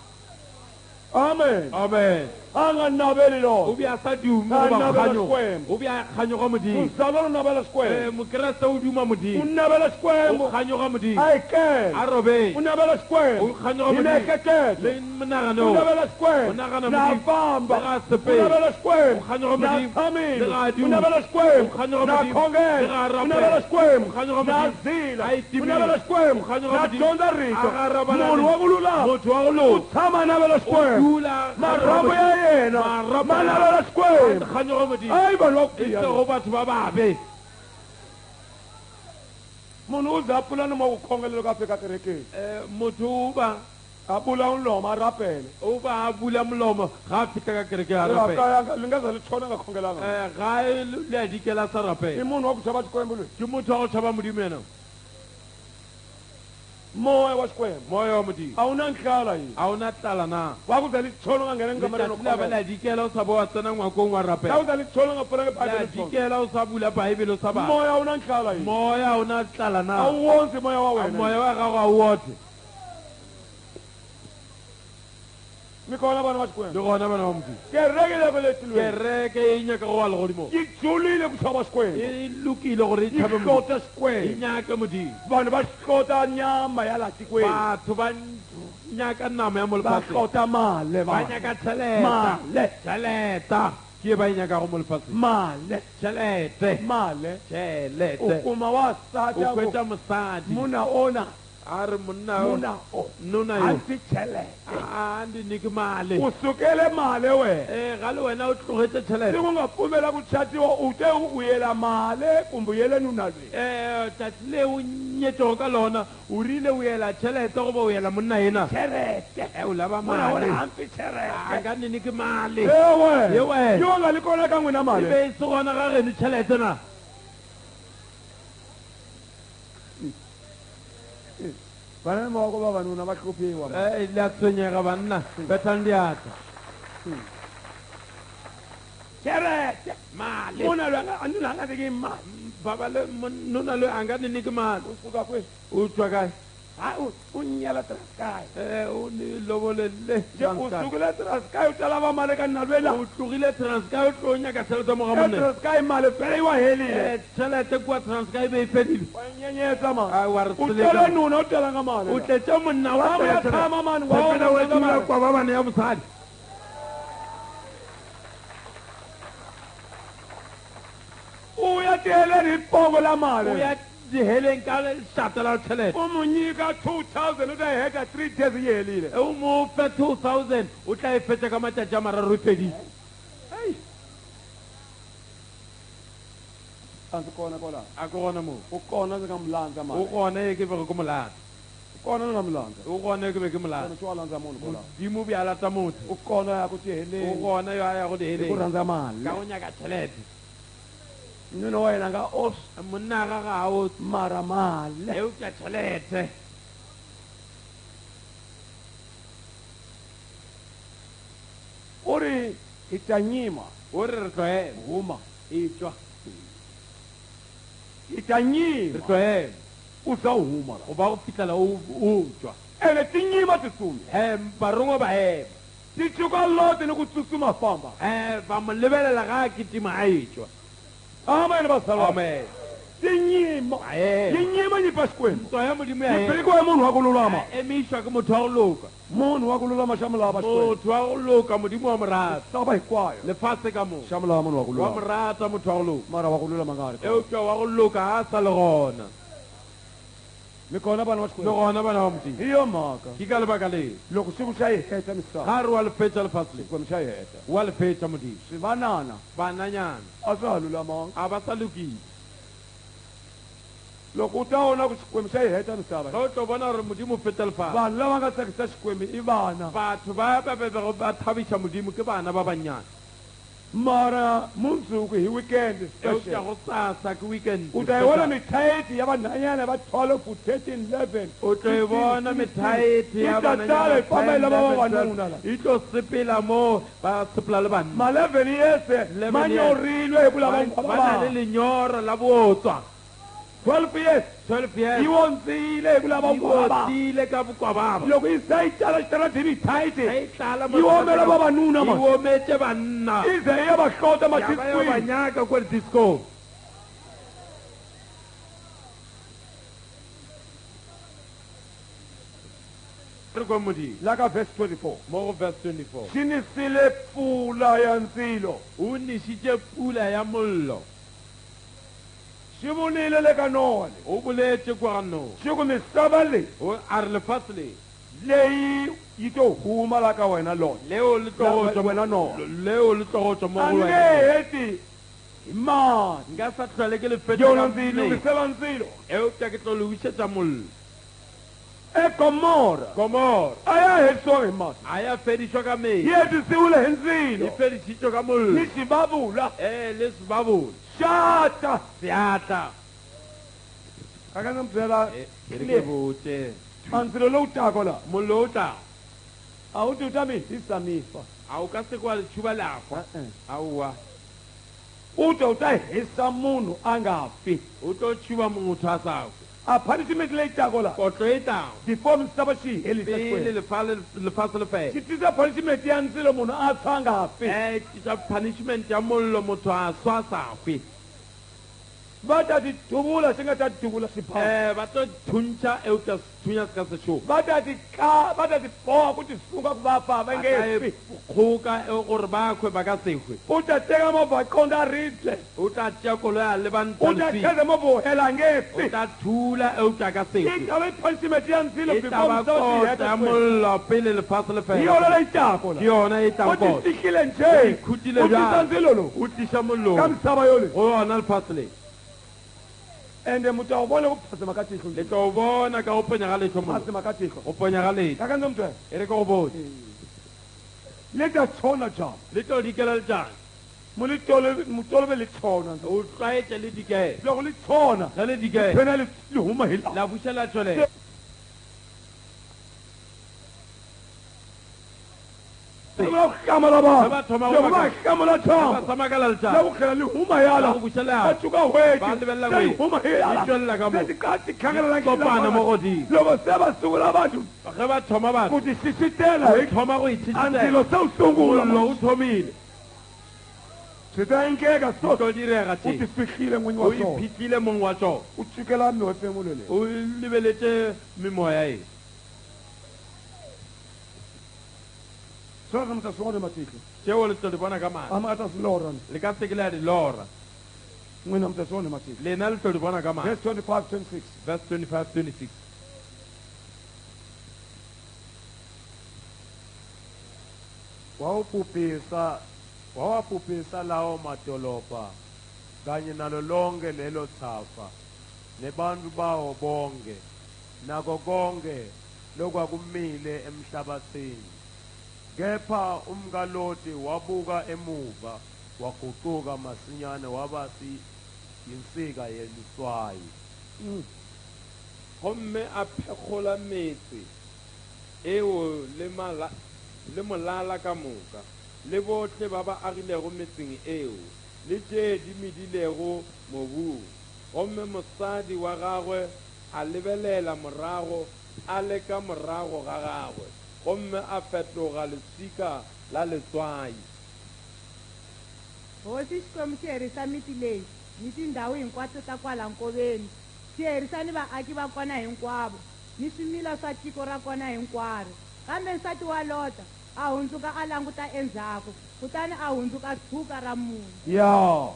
amen amen anganabeli o lo be a sa dume A goba nabela kganyo Xikwembu. o be a kganyoga modimo uzalwana unabela xikwembu mokreste o duma modimo unabela o xikwembu kganyoga modimo ayikele a robeng unabela xikwembu ukhanyoga modimo inekekele le monagano unabela xikwembu Unagana nafamba modimo. Ungasepeli. unabela xikwembu Ukhanyoga modimo. nathamile Lekadu. unabela xikwembu Ukhanyoga modimo. nakhongela Lekarapela. unabela xikwembu Ukhanyoga modimo. nazila Ayitimile. unabela xikwembu Ukhanyoga modimo. nadyondza rito Akarabalani. munhu wa ku lulama motho wa go loka utshama navela xikwembu Udula- marhambo ya yena Marhambo ma ya- navela xikwembu kganyoga modimo ayi vanhu va ku e tiya sego batho ba babe munhu u za pfula nomo wa ku khongela loko a fika kerekeni motho o ba a pfula unloma a rapele o ba a bula molomo ga a fitlha ka kereke ya rapela kaya li nga za li tshona nga khongelanga ga e le a dikela sa i rapela munhu wa ku chava xikwembu loyi ke motho wa go tšhaba modimo ena moya wa xikwembu moya wa modimo a wu na nhlala yini a o na tlala na wa ku za li tshona nga nghena nkamareni letšatši la ba le a dikela o sa bo wa tsena ngwakong wa ta ku rapela za li tshona nga pfula le a ngebhayibheli dikela o sa bula baebele o sa ba moya wu na nhlala yini moya o na tlala a na wu wondzi moya wa wena moya wa gago a wote mi kona vana va le xikwembu gona bana ba modimo kereke leko letilweni kereke e nyaka go wa legodimo yi dzulile ku chava xikwembu e lokile gore e yi tšhabe modimo hlota e xikwembu nyaka modimo vanhu va hlota nyama ya laha tikweni batho ba nyaka nama ya mo va lefatsheng hlota male ba vanhu nyaka tšheleta male tšheleta ke e ba e nyakago mo lefatsheng male tšhelete male o tšhelete kuma wasati o kwetša mosadi muna ona a re monna muna o nona a yo ndzi chelete a ndi niki male usukele male wena ga le wena o tlogetse tšhelete se ku nga pfumela ku chatiwa u te u yela male kumbe u yele nuna lweyi tšatši le o nyetšego ka lona o rile o ela tšhelete goba o ela monna ena cherete o laba muna ona male hampi cherete a ka nne ke male ewe Ewe. yo nga li kona ka n'wina e male be e se gona ga geno tšhelete na vana ni mavoko vavanuna va hluphiwa le a tshwenyega banna betlang diatla cherete male muna lweyi nuna a nga teki mali babale nona loyi a nga ni niki male u suka kwihi o tswa kae hayi u nyela traskaya o ni lobolele u sukile traskaya u ta lava mali ka nina lweyi o tlogile transky o tlo nyaka tšhelete mo ga monna traskaya mali fele yi wa helile tšhelete kua transky be e fedile wa nyenyetsa ma a wa re u seleka tele nuna u telanga mali o tletse monna wa Amu ya tshama mani, wa Sepela wona wa tshama dula mani. kwa ba bane ya mosadi u ya tiheleni hi pongo la o mali ya diheleng ka lešata la tšhelete u mu nyika 2000 u ta yi heta 3 days yi helile o mo fe 2000 o tla e fetša ka matšatši a mararo e fedile a ndzi kona kwala a ke gona moo u kona ndzi nga mu landza o mali gone e ke bego ke molata u kona ndzi nga mu landza o gone ke be ke molata kona swi wa landza munhu kwala modimo be a lata motho u kona ya ku o tiheleni gone yo a ya go hi ku diheleng rhandza mali ka go nyaka tšhelete nuna wa yena nga os monna ga ga o mara mali eupša tšhelete u ri hi ta nyima o re re tloele huma e tšwa hi ta re nyima tloele u za huma la go ba go fitlhela o tšwa ene tinyima ti tsumi barongwe ba ema ti tsuka lote ni ku tsutsuma famba ba mo lebelela ga a ketima a e tšwa amen vasalwa amen tinyimo Aye. yinyimo nyipha xikwembu ntwa ya modimo ya ena yiphilikiwe munhu wa ku lulama emišwa ke motho wa go loka munhu wa ku lulama xa mulava xikwembu motho wa go loka modimo wa morata misava hinkwayo lefatshe ka moka xa mulava munhu wa ku wa lulama morata motho wa go loka mara wa ku lulama nga ri kona. eupša wa go loka ga a sa le gona mi kona vana va le xikwembu gona bana ba modimo hi yo mhaka ke ka lebaka leo loko siku xa yi heta misava ga re wa lefetša lefase le xikwembu xa yi heta wa lefetša modimo swivanana bananyana a swa ha lulamanga a ba sa lokile loko u ta vona ku xikwembu xa yi heta misava ga o tlo bona gore modimo o feta lefase vanhu lava nga tsakisa xikwembu i vana batho ba bebego ba thabiša modimo ke bana ba bannyane mara mundzuku hi weekend eupša special go sasa ke weekend u ta yi vona mithaiti ya vanhanyana va 12 to 13 11 o tlo e bona methaete ya yi ta tala hi famba hi lava vavanuna la e tlo sepela mo ba sepela le banna ma 11 yese 11 ma years. nyorilwe hi ku lava ba na le lenyora la botswa 12 years 12 yi years wondzile hi ku lava yi vava otile ka bokwababa loko yi se yi tala xitaratini mithaiti ga e tlala yi omela vavanuna yi ma ometse banna yi ze yi ya va hlota ya ba ya ba matikwini nyaka kwa disco re kwa modimo la ka verse 24 mo go verse 24 xi nisile pfula ya ndzilo o nišitše pula ya mollo xi vonile le ka nowa leyi o boletse kwa ga noa xi ku misava leyi a re lefase le leyi yi to huma la ka wena lona leo le tlogo wena Noa leo le tlogo tswa mo a go nge wena heti hi mati nka sa tlhole ke lefetša yona ka ndzi yi metsi. lungisela ndzilo eupša ke tlo le wišetša mollo egomora komora a ya hetisiwa hi mati a ya fedišwa ka yi metsi hetisiwile hi e ndzilo fedišitšwe ka mollo ni xivavula le sebabole xata seatla ka ka ndzi mi byela e re ke botse a ndzilo lowu tako laha mollo o tlago a wu ti u ta mi hisa mifa a o ka se kwa letšhuba lafa aowa u te u ta hisa munhu a nga fi o tlo tšhuba motho a sako a punishment leyi tako laha kotlo e tlago before misava xi yi helisa pele xikwembu lefase le fela xi tisa punishment ya ndzilo munhu a tshwa a nga fi tša punishment ya mollo motho a swa safe va ta ti duvula xi nga ta duvula xiphaa ba tlo thuntša eupša thunya se ka sešomo va ta ti boha ku ti suka ku va fa va nge fi kgoka gore ba kgwe ba ka sekgwe u ta teka movha qonda ridle o tla tšea koloi a u ta lebantalfi cheza movha wu hela a nge o fi tla thula eupša ka yi sekgwe ta va punishment ya ndzilo e before taba misava xi kota heta ya xikwembu. mollo pele lefase le hi yona fela leyi tako ke la yona e u tlang ti kota fikile o njhe ikhutile u tisa bjang ndzilo lowu o tliša ka mollong misava yo leyi go yona lefase le ende mi ta wu vona ku phasima ka tihlo le tlo o bona ka go ponya ga letlho mollo phasima ka tihlo go ponya ga letlho ka ka ndzi mi byela e re ke go botse le ta tshona jama le tlo dikela letšang mu tolove le tshona o tlwaetse le dikele loko li tshona ga le dikele phena li huma hi laha la bušela tšholele va hlamala vanhu Va thoma loko ku va va- hlamala ba tshama tsamakela letšang la ku tlhela li huma yala La go bušela va hala. tsuka Va hweti lebelela se li hweti. huma hi Yi tswelela ka mo. ti khangela Kopana mo godimo. loko se va sungula vanhu ge ba thoma batho ku ti xixitela go hi thoma go a itšhitšela ndzilo se wu sungula mollo o thomile swi ta endleka di so tlo direga u ti tše fihlile n'winyi o wa swona iphitlhile mong wa tsona u tsukela mihefemulo leyi o lebeletse memoya e sweswo mi ta swi vona matihlo tšeo le tlo di bona ka mane a mi nga ta swi lorha le ka seke le a di lora n'wina mi ta swi vona matihlo lena le tlo di bona ka mane verse 25 26 verse 25 26 wawabhubhisa lawo madolobha kanye nalo lonke lelo thafa nebantu bawo bonke nako konke lokwakumile emhlabathini kepha umkaloti wabuka emuva waguquka masinyane waba yinsika yeliswayi gomme a phekgola metse eo le molala ka moka le botlhe ba ba agilego metseng eo le tše di medilego mobung gomme mosadi wa gagwe a lebelela morago a le ka morago ga gagwe gomme a fetoga leswika la letswai hosi xikwembu xi herisa miti leyi ni tindhawu hinkwato ta kwala nkoveni swi herisani vaaki va kona hinkwavo ni swimila swa tiko ra kona hinkwaro kambe nsati wa lota a hundzuka a languta endzhaku kutani a hundzuka tshuka ra munhu ya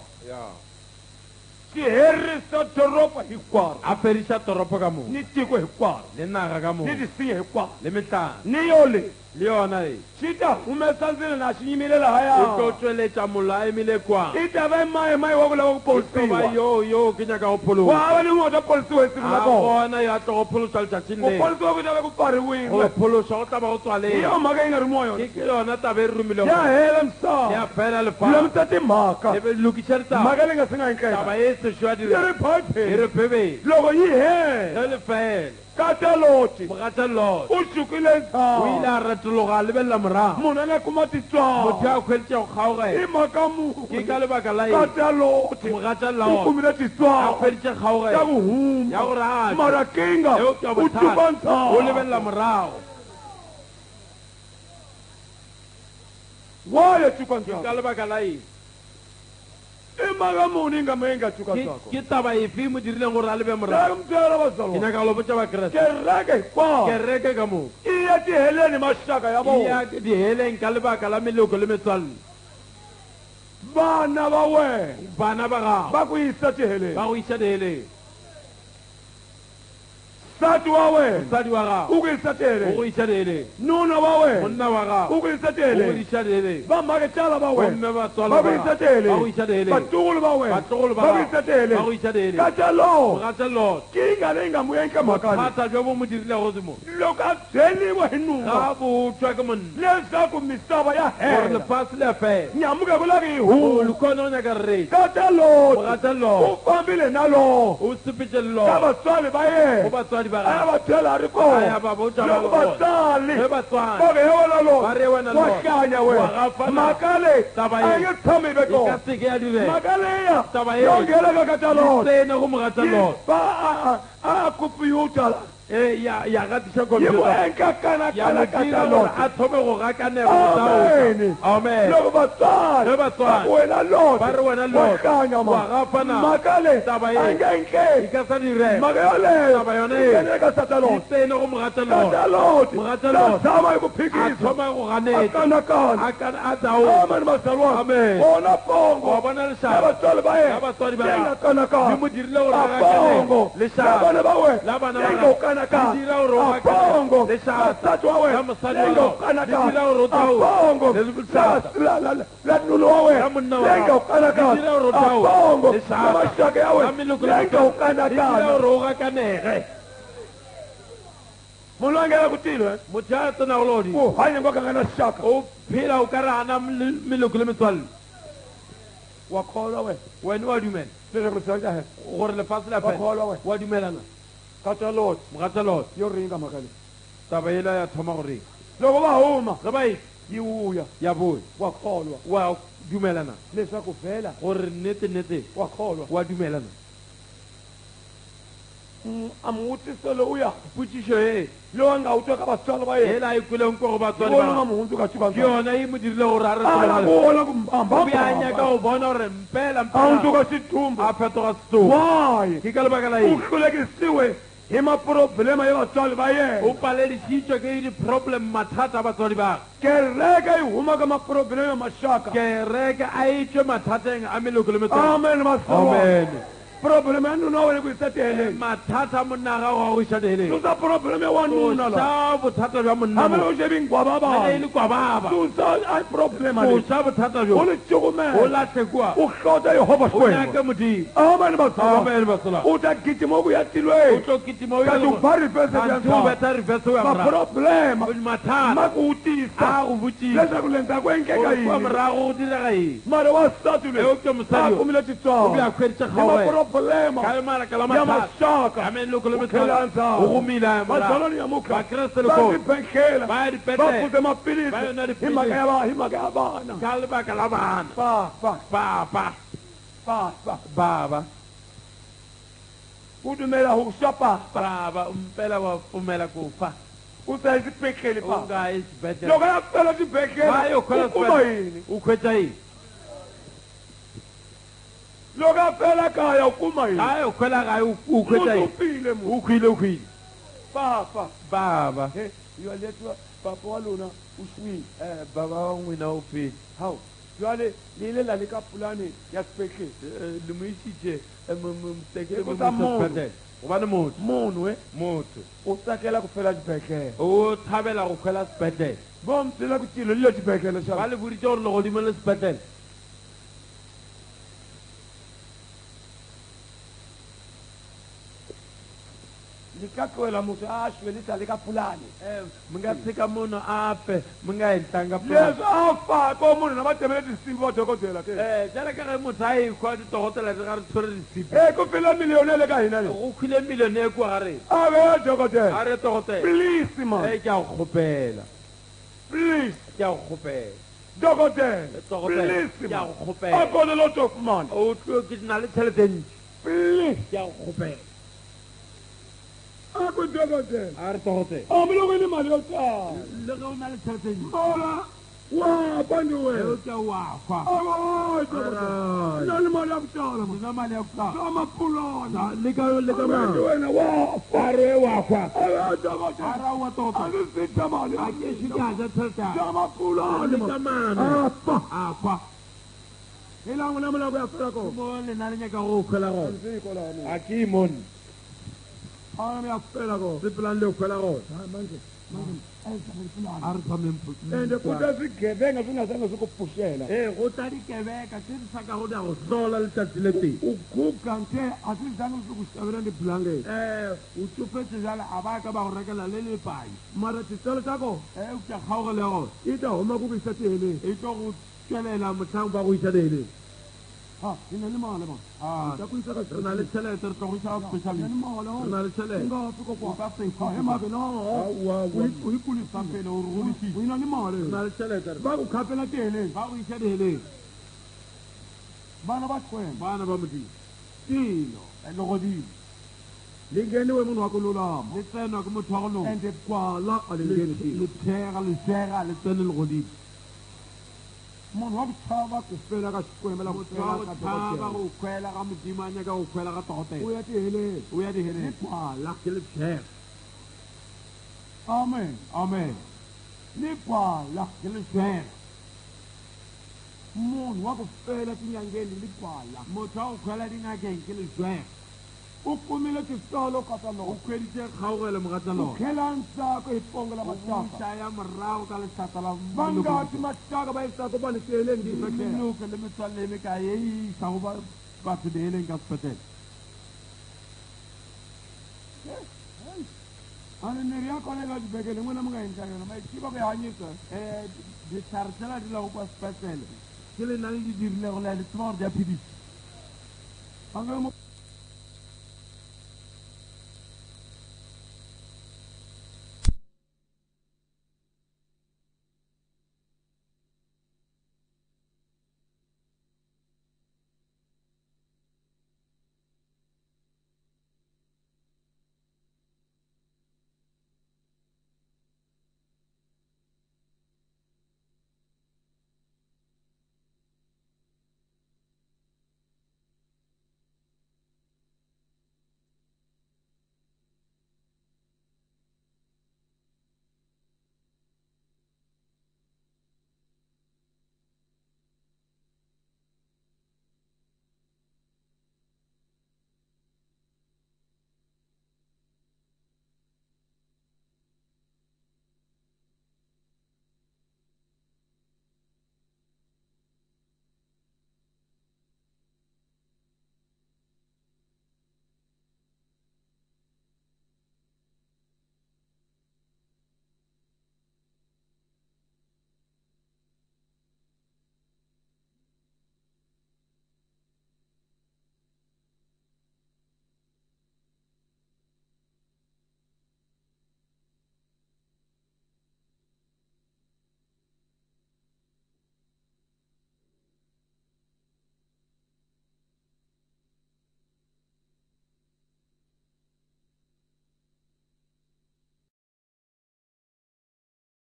swi herisa doroba hinkwaro a feriša toropo ka moka ni tiko hinkwaro le naga ka ni moka tisinya hinkwaro le metlana ni yo leyi le yona e swi ta humesa ndzilo na xi yimile e tlo lahaya tšweletša mollo a emile kwang i ta va mayi wa ku lava ku e tlo ba polisiwa yo ke nyaka go wa pholosa hava ni n'wi ta polisiwa hi siku a na kona gona yo a tlo go pholosa letšatšing ku le polisiwa ku ta va ku go pfariwile pholosa go tla ba go hi tswaleng yo mhaka yi nga ri moya ke yona taba e re romilego ya hela ya misava fela lefa lulamisa timhaka e be lokisa ditaba mhaka leyi nga si nga yi taba nketa e sešo ya yi dire ri e bible re phebele loko yi hela ge le fela kata loti mogata lot u sukile o ile ntshago a retologa a lebelela morago munhu a nga kuma motho titswalo a kgweditša go hi kgaogela mhaka ke ka muni lebaka la eng kata loti mogata u lot kumile a titswalo kgweditše ya kgaogela ku ya huma gore a mara kinga eo ke a u tuka bothata o lebelela ntshago morago waye tuka ka ntshago lebaka la eng i mhaka muni yi nga ma yi nga tuka ntshago ke taba efe mo dirileng gore a lebe ya morago ku mi byela ke vazalwa nyaka go lopotsa bakeresete kereke hinkwawo kereke ka moka i ya tiheleni maxaka ya e vona ya di heleng ka lebaka la meloko le metswalle vana va wena bana ba gago va ku yisa tiheleni ba go isa diheleng nsati wa wena mosadi wa gago u ku yisa o go tiheleni isa diheleng nuna wa wena monna wa gago u ku yisa o go tiheleni isa diheleng va mhaketala va wena bomme batswale va ba ku yisa gago ba go tiheleni isa diheleng vatukulu va wena batlogolo ba va ku gago yisa ba go tiheleni isa diheleng kata lowo mogata lot kinga leyi nga mu endla mhaka leyi bothata jo bo mo dirilego mo loko a byeliwa hi nuna ga botswa ke monna leswaku misava ya gore hela lefase le a fela nyamuka ku lava hi o huma lekone go nyaka rerete kata loti mogata u lot fambile na lowo o sepetse le ka lot vatswali va go yena batswadi ba a ya gago va byela a ri a ya kona ba botsa ba loko le gona. vatswali ge batswadi va ke he wena ba re wena lowo wa Lord. hlanya Wa wena gafana. mhaka leyi Taba a ye. yi nge tshami yi ve e ka kona seke ya direga mhaka leya Taba ye. yo nghena ka kata loti tsene go mogata lot a kompyuta la ya gatisa yi mu computer endla ya kanakana mo kata dira gore loti a thome go gakanega Amen. amen loko vatswali Ge batswadi wena loti ba re wena wa Lord, hlanya wa gafana. mhaka leyi Taba ye. a yi nge e endleki ka sa direga mhaka yoleyo Taba yona yi e. nghenele ka sata e loti tsene go mogata kata lot loti Mogata la Lord. zama yi ku a phikisa thoma go a ganetsa kanakana a taola amen bazalwane Amen. bona wa pongo bona ya lešaka vatswali va ya yena batswadi ba yi nga gago di kanakana mo dirile gore a a pongo gakanege ya vana va wena La bana ba yi gago. nga kanakana Di dira gore o a gakane. pongo Lešaka. nsati wa wena Ya mosadi yi wa nga gago. Di dira gore kanakana o a taole. pongo Le lešaka. la nunu wa Ya wena monna yi wa nga gago. kanakana Di dira gore o a taole. pongo Lešaka. ya maxaka ya Ya wena meloko yi le nga di dira kanakana gore o gakanege munhu a nghena ku tilo motho a tsenago lodi u hanya ngo ka nga na xaka o phela o ka re gana meloko le metswalle wa kholwa wena wena wa dumela leswaku misava ya hela gore lefatshe la wa fela kholwa wena wa dumelana kata loti mogata lot yo ringa mhaka leyi taba ela ya thoma gore loko va huma ge ba e yi vuya ya boe wa kholwa wa dumelana leswaku vhela gore nnete wa kholwa wa dumelana a muvutiso lowuya potšišo e lowu a nga wu twa ka vatswali va yena ela a e kweleng ko go batswadi vona nga ba mu hundzuka ke xivantswalo yona e mo dirile gore a re ala tlogelale. vona ku o be a nyaka mbambamba go bona gore mpela a mpela hundzuka xitumbu a fetoga setoko why ke ka lebaka la u eng hlulekisiwe hi maproblema ya vatswali va o yena paledišitšwe ke di-problem mathata a batswadi ba kereke yi huma ka maproblema ya maxaka kereke a etšwe mathateng a meloko le metswalle. amen vasalwana amen problema ya nuna wa wena ku yisa tiheleni mathata a monna ga go a go iša diheleng susa problema ya wanuna la tloša bothata bja monna amene mo u xevi ngwava ane e vana le kwa baba susa a problema leyi tloša bothata u bjo ni o cukumela latlhe kua u hlota yehova o xikwembu nyake modimo amen vasalwana amen basola u ta gijima ku ya o tilweni tlo kitima o kati u ba rifese ya kanti o ntsava beta rifese o ya morago maproblema mathata ma ku wutisa a go botsisa leswaku le ndzhaku endleka kwa yini morago go direga eng mara wasati leyi eupša a mosadi yo kumile o be a titswalo hweditše ni kgaoge maproblema ka maraka la ya mathata maxaka a meloko le u tlhela metswalle ndzhaku o gomile a morago vatswalani ya muka vakreste va lekoo swibedhlela va ya va dipetlele pfuze maphilisi Va yona hi tiphilisi. mhaka ya vana ka lebaka la bana papa papa baba u dumela ho swa papa baba mpela wa pfumela ku fa u ta exibedhlele u papa nga yi xibedhlele loko ya fela va xibedhlele yo khola u kuma xibedhlele yini u khwetsa yini loko a fela kaya u kuma yini ga e kgwela gae o kgwetsa eng? Utsupile mo. o kgwile papa baba he yualetwa papa wa lona o swile baba wa ngwena o pele hao jwale le ile la le ka pulane ya sepetlele le mo isitse E kotsa munhu. gobane motho munhu u tsakela ku fela xibedhlele o thabela go kgwela sepetlele vo mi byela ku tilo lilo xibedhlele ba xa le boditse gore legodimo le sepetlele le ka tloela motho a swelisa le ka pulane mi nga tshika munhu a fe mi nga henhlanga leswi a fako munhu na va temele tinsimu va dokodela ke jale ka ge motho a ekgwa ditogotela di ga re tshwere disipi e ku fila miliyoni ya le ka hina le go khwile milione e kwa gare a ve dokodela a re togotela please man ke a go kgopela please ke a go kgopela dokodela Dokotela, please ke a man go kgopela a got a lot of money o tlo ke na le tšhelete ntši please ke a go kgopela a ku dokodela a re togotela a mi loko ni mali yo tala le ge o na le tšhelete ntši mola wa bantu eo wena ke wa fa na ni mali ya ku tala man na mali ya ku tla ka mapulana le ka bantu wena wa fa are wa fa a dokodela ara wa a tota ni sita mali a ke shi ka ja tšhelete ka mapulana le man ka mana a fa a kwa e la ngwana mola go ya fela ko mo le na le nyaka go kgwela gone se ko la mo a ke imone a me ya fela ko sepelang le o kgwela gone manje a re tsameng ende ku ta swigevenga swi nga zanga swi ku pfuxela ee go tla dikebeka se di tlhaka go di a go hlola letsatsi le teng u guga nte a swi zangi swi ku xavela ni bulangeti o tsofetse jale a ba ka ba go rekela le lepai mara titselo ta ko o ka kgaoge le gone i ta huma ku visa tiheleni e tlo go tswelela motlhang ba go isa leeleng ha hi na ni mali ma ta ku isa ka re na le tšhelete re tlo go isa ni specialist mali re na le i tšhelete nga fi ko o ka kwa sefa he ma no u yi kulisa pele o rodisitse u na ni mali re na le tšhelete ba ku khapela tiheleni ba go isa leeleng bana ba xikwembu bana ba modimo tilo legodimo li ngheniwe munhu wa ku lulama le tsenwa ke motho wa go loga ende kwala a li ngheni tilo le thega lesega le tsene legodimo munhu wa ku chava ku fela ka xikwembu la ku motho wa go fela ka thaba dokotela go kgwela ga modimo a nyaka go kgwela ga u togotela ya tiheleni o ya diheleng kwala ke lethega amen amen ni kwala ke lethega munhu wa ku fela tinyangeni li kwala motho wa go kgwela dingakeng ke lethega u kumile titolo kata o loko kgweditse kgaogele mogata u lona tlhela ndzhaku hi pongo la maxaka buša ya morago ka letlhata la vangati maxaka va yisaka vanhu tiheleni tibedhlele minuka le metswalle e meka ye e isago batho diheleng ka sepetlele a ni mirhi ya kona eka xibedhlele n'wina mi nga endla yona ma yi tiva ku yi hanyisa ditlhare tsela di lago kwa sepetlele ke le na le di dirilego le a le tseba gore di a phedisa a nga